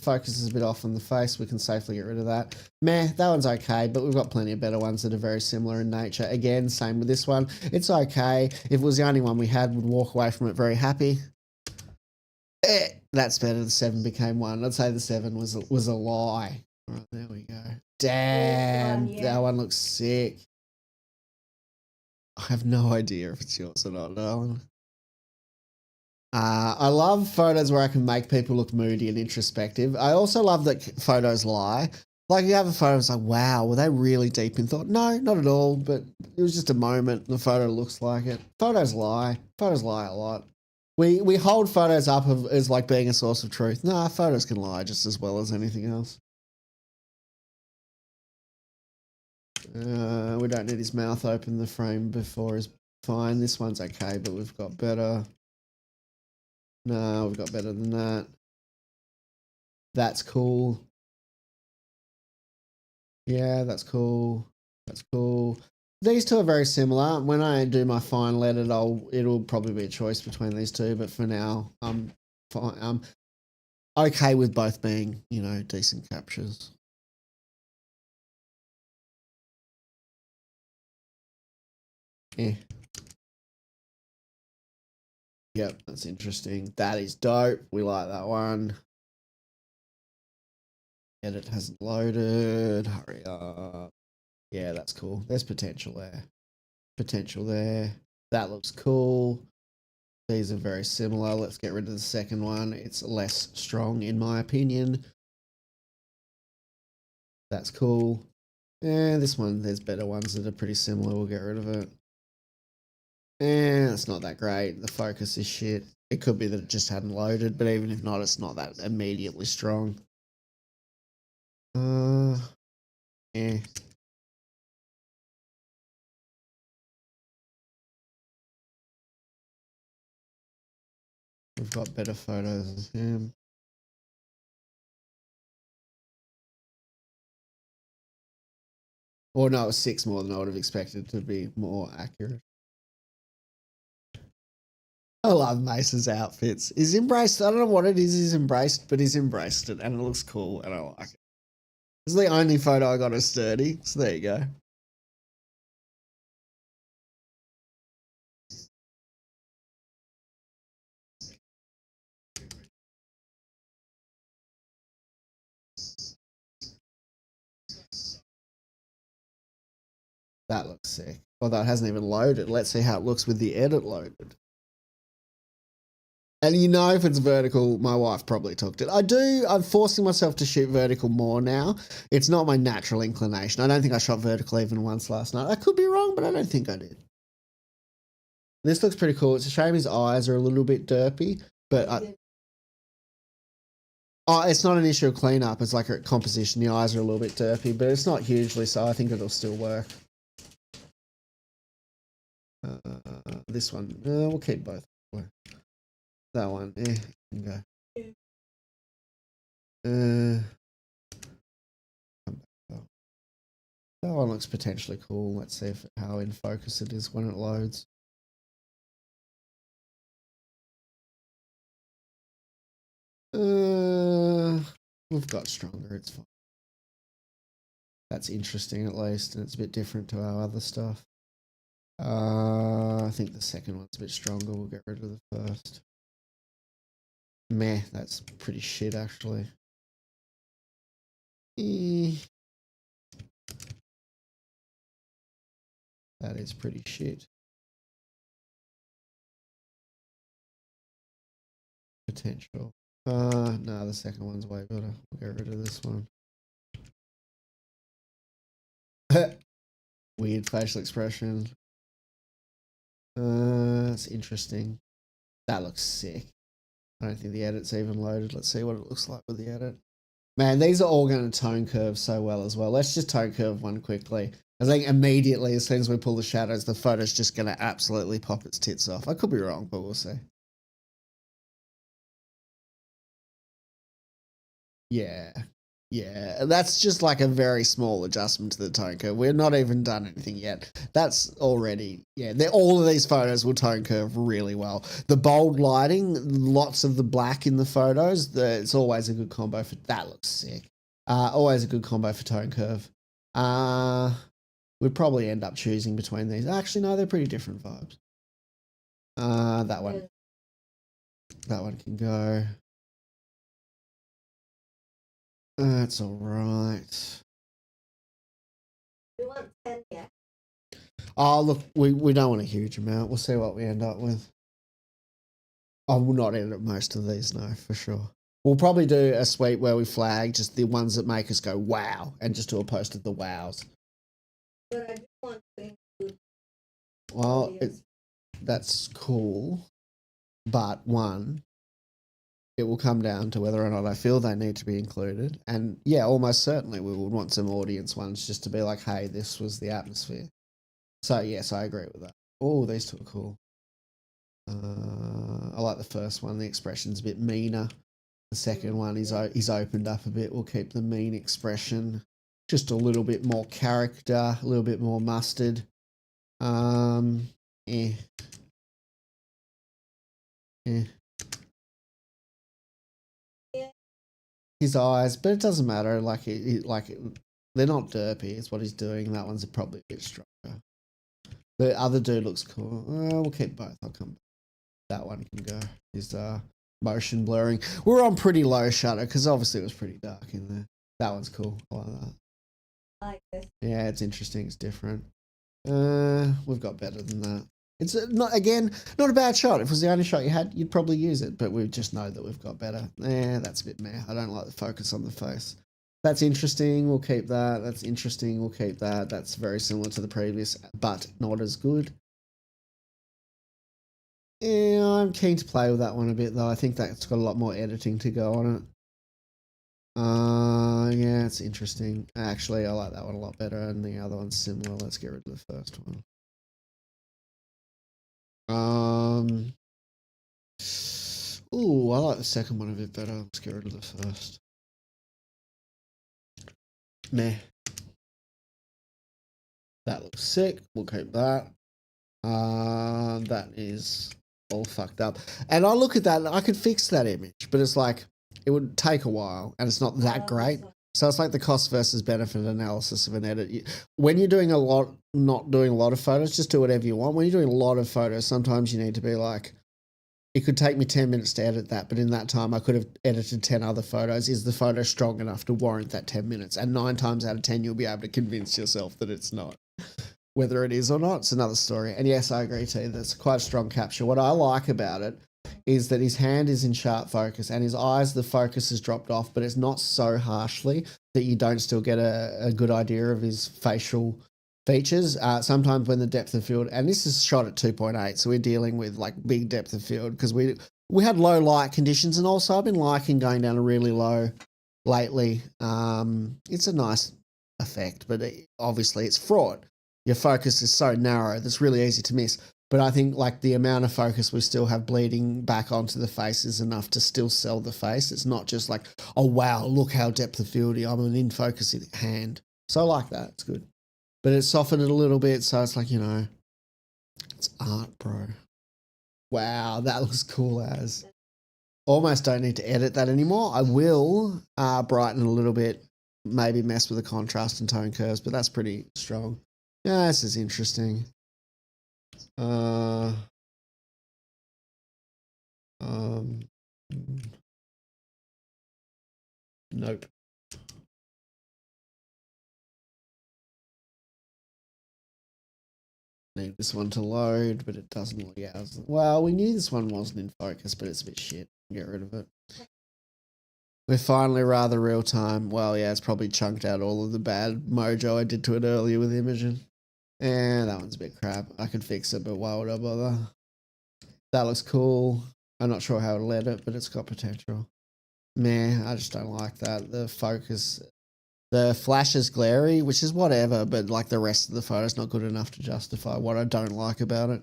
focus is a bit off on the face. We can safely get rid of that. Meh, that one's okay, but we've got plenty of better ones that are very similar in nature. Again, same with this one. It's okay. If it was the only one we had, we'd walk away from it very happy. That's better. The 7 became 1. I'd say the 7 was a lie. All right, there we go. Damn, that one looks sick. I have no idea if it's yours or not, darling. I love photos where I can make people look moody and introspective. I also love that photos lie. Like, you have a photo, it's like, wow, were they really deep in thought? No, not at all, but it was just a moment. The photo looks like it. Photos lie. Photos lie a lot. We hold photos up as like being a source of truth. Nah, photos can lie just as well as anything else. We don't need his mouth open. The frame before is fine. This one's okay, but we've got better. No, we've got better than that. That's cool. Yeah, that's cool. That's cool. These two are very similar. When I do my final edit, it'll probably be a choice between these two, but for now, I'm fine. I'm okay with both being, you know, decent captures. Yeah. Yep, that's interesting. That is dope. We like that one. Edit hasn't loaded. Hurry up. Yeah, that's cool. There's potential there. Potential there. That looks cool. These are very similar. Let's get rid of the second one. It's less strong in my opinion. That's cool. Yeah, this one, there's better ones that are pretty similar. We'll get rid of it. It's not that great. The focus is shit. It could be that it just hadn't loaded, but even if not, it's not that immediately strong. Yeah. We've got better photos of him. Or no, it was 6 more than I would have expected to be more accurate. I love Mace's outfits. He's embraced, I don't know what it is he's embraced, but he's embraced it and it looks cool and I like it. This is the only photo I got of Sturdy, so there you go. That looks sick. Although it hasn't even loaded. Let's see how it looks with the edit loaded. And you know, if it's vertical, my wife probably took it. I'm forcing myself to shoot vertical more now. It's not my natural inclination. I don't think I shot vertical even once last night. I could be wrong, but I don't think I did. This looks pretty cool. It's a shame his eyes are a little bit derpy, but it's not an issue of cleanup. It's like a composition. The eyes are a little bit derpy, but it's not hugely so. I think it'll still work. This one, we'll keep both. That one, can go. That one looks potentially cool. Let's see how in focus it is when it loads. We've got stronger. It's fine. That's interesting at least, and it's a bit different to our other stuff. I think the second one's a bit stronger. We'll get rid of the first. Meh, that's pretty shit actually. That is pretty shit. Potential. No, the second one's way better. We'll get rid of this one. Weird facial expression. That's interesting. That looks sick. I don't think the edit's even loaded. Let's see what it looks like with the edit. Man, these are all going to tone curve so well as well. Let's just tone curve one quickly. I think immediately, as soon as we pull the shadows, the photo's just going to absolutely pop its tits off. I could be wrong, but we'll see. Yeah. Yeah, that's just like a very small adjustment to the tone curve. We're not even done anything yet. That's already, yeah, all of these photos will tone curve really well. The bold lighting, lots of the black in the photos, it's always a good combo for, that looks sick. Always a good combo for tone curve. We'd probably end up choosing between these. Actually, no, they're pretty different vibes. That one can go. That's all right. We want 10, yeah. Oh, look, we don't want a huge amount. We'll see what we end up with. I will not edit most of these, no, for sure. We'll probably do a sweep where we flag just the ones that make us go, wow, and just do a post of the wows. But I do want to include. Well, that's cool. But one, it will come down to whether or not I feel they need to be included. And yeah, almost certainly we would want some audience ones just to be like, hey, this was the atmosphere. So yes, I agree with that. Oh, these two are cool. I like the first one. The expression's a bit meaner. The second one, he's opened up a bit. We'll keep the mean expression. Just a little bit more character, a little bit more mustard. Yeah. His eyes, but it doesn't matter. Like they're not derpy. It's what he's doing. That one's probably a bit stronger. The other dude looks cool. We'll keep both. I'll come back. That one can go. His motion blurring. We're on pretty low shutter because obviously it was pretty dark in there. That one's cool. I like that. I like this. Yeah, it's interesting. It's different. We've got better than that. It's not a bad shot. If it was the only shot you had, you'd probably use it, but we just know that we've got better. That's a bit meh. I don't like the focus on the face. That's interesting. We'll keep that. That's interesting. We'll keep that. That's very similar to the previous, but not as good. Yeah, I'm keen to play with that one a bit, though. I think that's got a lot more editing to go on it. Yeah, it's interesting. Actually, I like that one a lot better, and the other one's similar. Let's get rid of the first one. Ooh, I like the second one a bit better. Let's get rid of the first. Meh. That looks sick. We'll keep that. That is all fucked up. And I look at that and I could fix that image, but it's like, it would take a while and it's not that great. So it's like the cost versus benefit analysis of an edit. When you're doing not doing a lot of photos, just do whatever you want. When you're doing a lot of photos, sometimes you need to be like, it could take me 10 minutes to edit that, but in that time I could have edited 10 other photos. Is the photo strong enough to warrant that 10 minutes? And 9 times out of 10, you'll be able to convince yourself that it's not. Whether it is or not, it's another story. And yes, I agree too. That's quite a strong capture. What I like about it is that his hand is in sharp focus and his eyes, the focus has dropped off, but it's not so harshly that you don't still get a good idea of his facial features. Sometimes when the depth of field, and this is shot at 2.8, so we're dealing with like big depth of field because we had low light conditions, and also I've been liking going down to really low lately. It's a nice effect, but obviously it's fraught. Your focus is so narrow that's really easy to miss. But I think like the amount of focus we still have bleeding back onto the face is enough to still sell the face. It's not just like, oh wow, look how depth of fieldy, I'm an in focus hand. So I like that, it's good. But it's softened it a little bit, so it's like, you know, it's art, bro. Wow, that looks cool as. Almost don't need to edit that anymore. I will brighten a little bit, maybe mess with the contrast and tone curves, but that's pretty strong. Yeah, this is interesting. Nope. Need this one to load, but it doesn't look out. Well, we knew this one wasn't in focus, but it's a bit shit. Get rid of it. We're finally rather real time. Well, yeah, it's probably chunked out all of the bad mojo I did to it earlier with Imogen. And that one's a bit crap. I could fix it, but why would I bother? That looks cool. I'm not sure how to edit, but it's got potential. Meh, I just don't like that. The focus, the flash is glary, which is whatever, but like the rest of the photo's not good enough to justify what I don't like about it.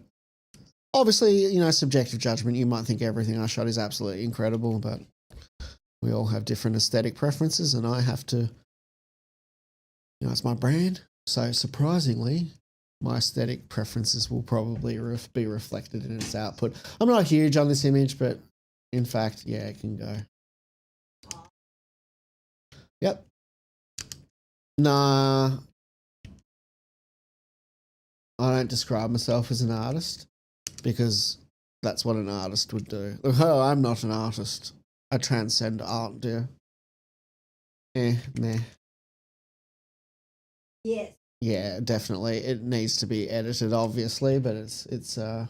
Obviously, you know, subjective judgment. You might think everything I shot is absolutely incredible, but we all have different aesthetic preferences, and I have to, you know, it's my brand. So surprisingly, my aesthetic preferences will probably be reflected in its output. I'm not huge on this image, but in fact, yeah, it can go. Yep. Nah. I don't describe myself as an artist because that's what an artist would do. Oh, I'm not an artist. I transcend art, dear. Meh. Yes. Yeah, definitely. It needs to be edited, obviously, but it's that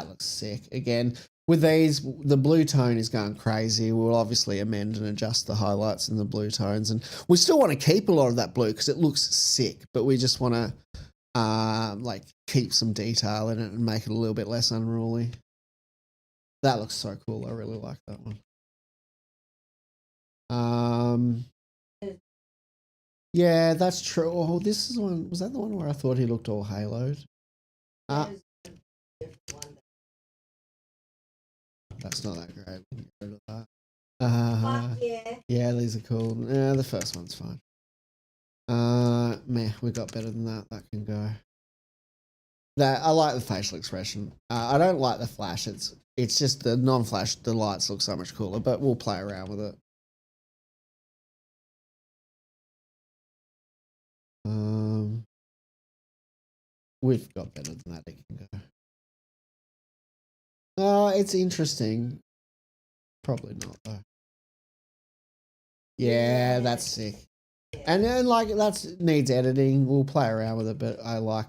looks sick. Again, with these, the blue tone is going crazy. We'll obviously amend and adjust the highlights in the blue tones, and we still want to keep a lot of that blue because it looks sick, but we just want to like keep some detail in it and make it a little bit less unruly. That looks so cool. I really like that one. Yeah, that's true. Oh, this is one. Was that the one where I thought he looked all haloed? That's not that great. Get rid of that. Yeah, these are cool. Yeah, the first one's fine. Meh, we got better than that. That can go. That I like the facial expression. I don't like the flash. It's just the non-flash. The lights look so much cooler, but we'll play around with it. We've got better than that. It can go. Oh, it's interesting. Probably not though. Yeah, that's sick. And then like that's needs editing. We'll play around with it, but I like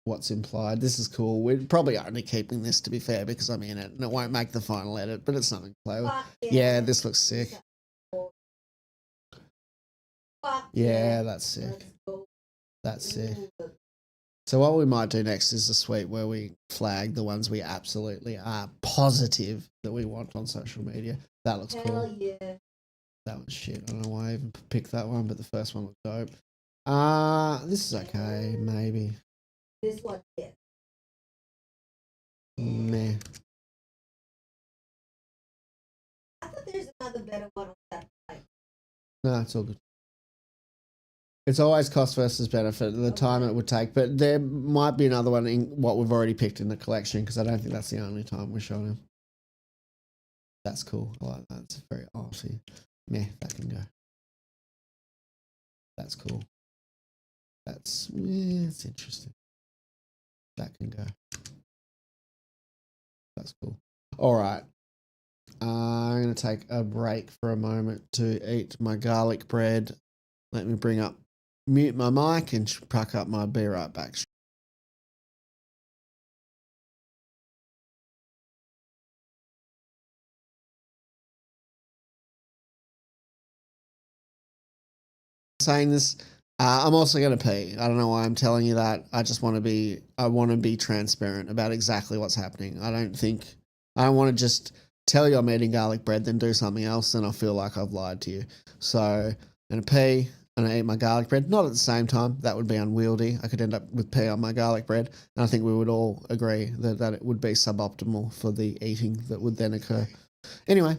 what's implied. This is cool. We're probably only keeping this to be fair because I'm in it and it won't make the final edit, but it's something to play with. Yeah, this looks sick. Yeah, that's sick. That's sick. So what we might do next is a suite where we flag the ones we absolutely are positive that we want on social media. That looks cool. Hell yeah. That one's shit. I don't know why I even picked that one, but the first one looked dope. This is okay, maybe. This one, yeah. Meh. I thought there's another better one on that side. No, it's all good. It's always cost versus benefit, the time it would take, but there might be another one in what we've already picked in the collection because I don't think that's the only time we're showing him. That's cool. I like that. It's very arty. Meh, that can go. That's cool. That's interesting. That can go. That's cool. All right. I'm going to take a break for a moment to eat my garlic bread. Let me mute my mic and pack up my be right back. saying this. I'm also going to pee. I don't know why I'm telling you that. I want to be transparent about exactly what's happening. I don't want to just tell you I'm eating garlic bread, then do something else, and I feel like I've lied to you. So I'm going to pee and I eat my garlic bread. Not at the same time. That would be unwieldy. I could end up with pee on my garlic bread. And I think we would all agree that it would be suboptimal for the eating that would then occur. Anyway,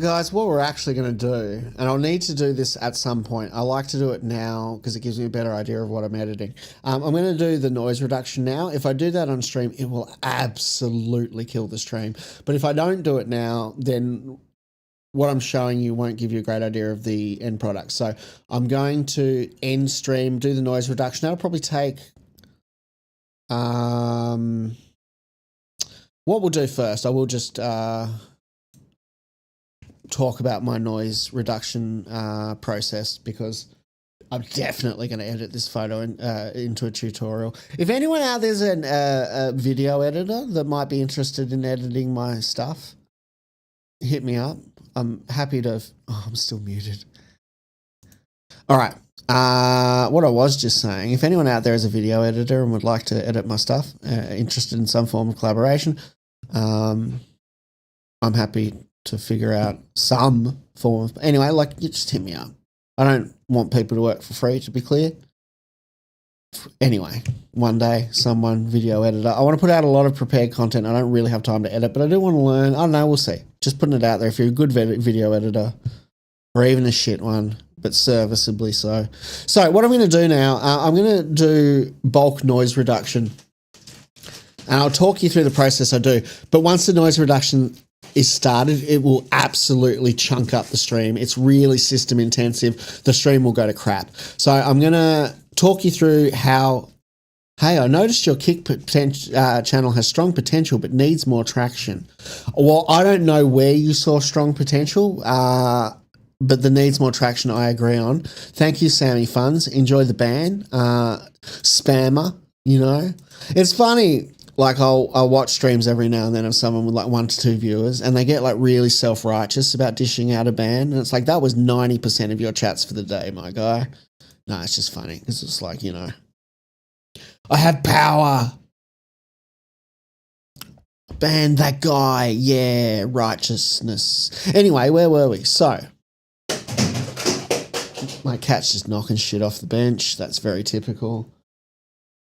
guys, what we're actually going to do, and I'll need to do this at some point. I like to do it now because it gives me a better idea of what I'm editing. I'm going to do the noise reduction now. If I do that on stream, it will absolutely kill the stream. But if I don't do it now, then what I'm showing you won't give you a great idea of the end product. So I'm going to end stream, do the noise reduction. That'll probably take... what we'll do first, I will just... talk about my noise reduction process because I'm definitely going to edit this photo into a tutorial. If anyone out there's a video editor that might be interested in editing my stuff, hit me up. I'm happy to... Oh, I'm still muted. All right. What I was just saying, if anyone out there is a video editor and would like to edit my stuff, interested in some form of collaboration, I'm happy to figure out some form of... Anyway, like, you just hit me up. I don't want people to work for free, to be clear. Anyway, one day, someone, video editor. I want to put out a lot of prepared content. I don't really have time to edit, but I do want to learn. I don't know, we'll see. Just putting it out there. If you're a good video editor, or even a shit one, but serviceably so. So what I'm going to do now, I'm going to do bulk noise reduction. And I'll talk you through the process I do. But once the noise reduction is started, it will absolutely chunk up the stream. It's really system intensive. The stream will go to crap. So I'm going to talk you through how, hey, I noticed your Kick channel has strong potential but needs more traction. Well, I don't know where you saw strong potential, but the needs more traction I agree on. Thank you, Sammy Funds. Enjoy the ban. Spammer, you know. It's funny. Like I'll watch streams every now and then of someone with like 1 to 2 viewers and they get like really self-righteous about dishing out a ban. And it's like, that was 90% of your chats for the day, my guy. No, it's just funny. It's just like, you know, I have power. Ban that guy. Yeah, righteousness. Anyway, where were we? So, my cat's just knocking shit off the bench. That's very typical.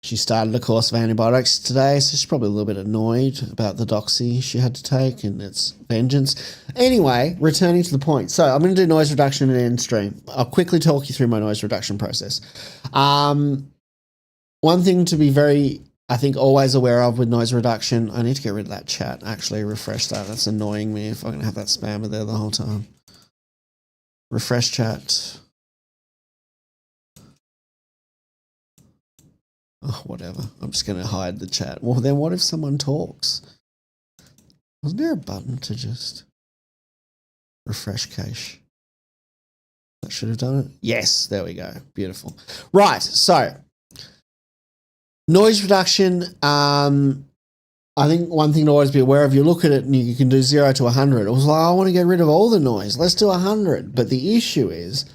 She started a course of antibiotics today, so she's probably a little bit annoyed about the doxy she had to take and its vengeance. Anyway, returning to the point. So I'm going to do noise reduction in end stream. I'll quickly talk you through my noise reduction process. One thing to be very, I think, always aware of with noise reduction, I need to get rid of that chat, actually refresh that. That's annoying me if I'm going to have that spammer there the whole time. Refresh chat. Oh, whatever. I'm just going to hide the chat. Well, then what if someone talks? Wasn't there a button to just refresh cache? That should have done it. Yes, there we go. Beautiful. Right, so noise reduction. I think one thing to always be aware of, you look at it and you can do 0 to 100. It was like, I want to get rid of all the noise. Let's do 100. But the issue is,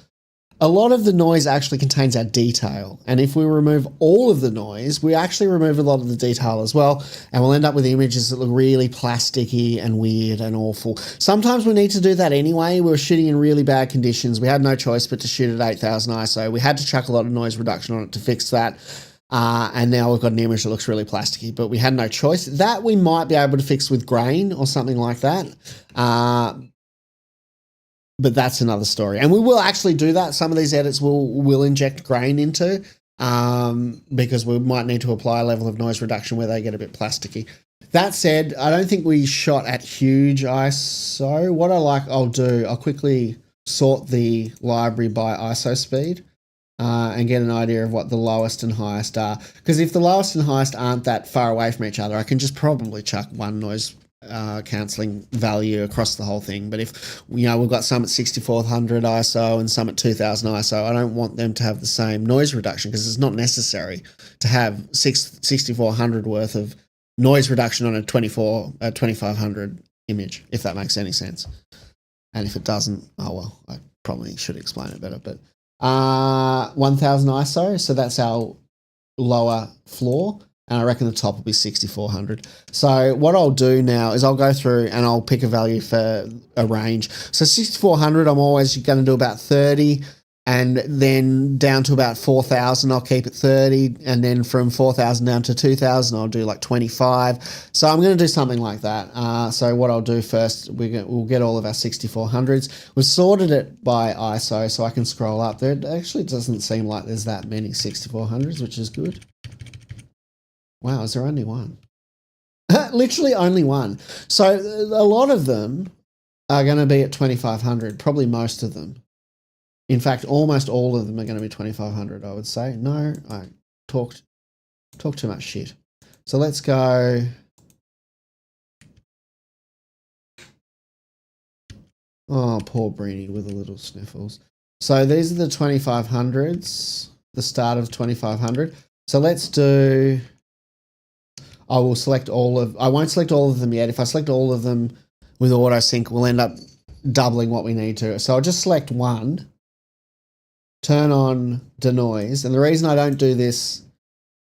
a lot of the noise actually contains our detail. And if we remove all of the noise, we actually remove a lot of the detail as well. And we'll end up with images that look really plasticky and weird and awful. Sometimes we need to do that anyway. We were shooting in really bad conditions. We had no choice but to shoot at 8000 ISO. We had to chuck a lot of noise reduction on it to fix that. And now we've got an image that looks really plasticky, but we had no choice. That we might be able to fix with grain or something like that. But that's another story. And we will actually do that. Some of these edits we'll inject grain into because we might need to apply a level of noise reduction where they get a bit plasticky. That said, I don't think we shot at huge ISO. What I'll quickly sort the library by ISO speed. And get an idea of what the lowest and highest are. Because if the lowest and highest aren't that far away from each other, I can just probably chuck one noise cancelling value across the whole thing. But if, we've got some at 6400 ISO and some at 2000 ISO, I don't want them to have the same noise reduction because it's not necessary to have 6400 worth of noise reduction on a 2500 image, if that makes any sense. And if it doesn't, oh well, I probably should explain it better, but 1000 ISO, so that's our lower floor, and I reckon the top will be 6400. So what I'll do now is I'll go through and I'll pick a value for a range. So 6400, I'm always going to do about 30, and then down to about 4000, I'll keep it 30, and then from 4000 down to 2000, I'll do like 25. So I'm going to do something like that. So what I'll do first, we'll get all of our 6400s. We've sorted it by ISO, so I can scroll up. There actually doesn't seem like there's that many 6400s, which is good. Wow, is there only one? Literally only one. So a lot of them are going to be at 2500, probably most of them. In fact, almost all of them are going to be 2500, I would say. No, I talked too much shit. So let's go. Oh, poor Breeny with the little sniffles. So these are the 2500s, the start of 2500. So let's do, I won't select all of them yet. If I select all of them with auto sync, we'll end up doubling what we need to. So I'll just select one. Turn on denoise, and the reason I don't do this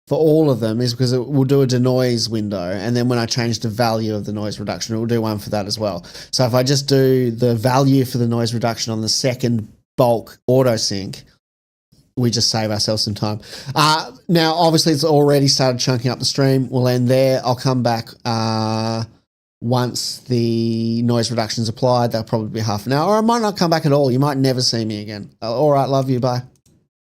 for all of them is because it will do a denoise window, and then when I change the value of the noise reduction, it will do one for that as well. So if I just do the value for the noise reduction on the second bulk auto sync, we just save ourselves some time. Now, obviously, it's already started chunking up the stream. We'll end there. I'll come back once the noise reduction is applied. That'll probably be half an hour, or I might not come back at all. You might never see me again. All right, love you, bye.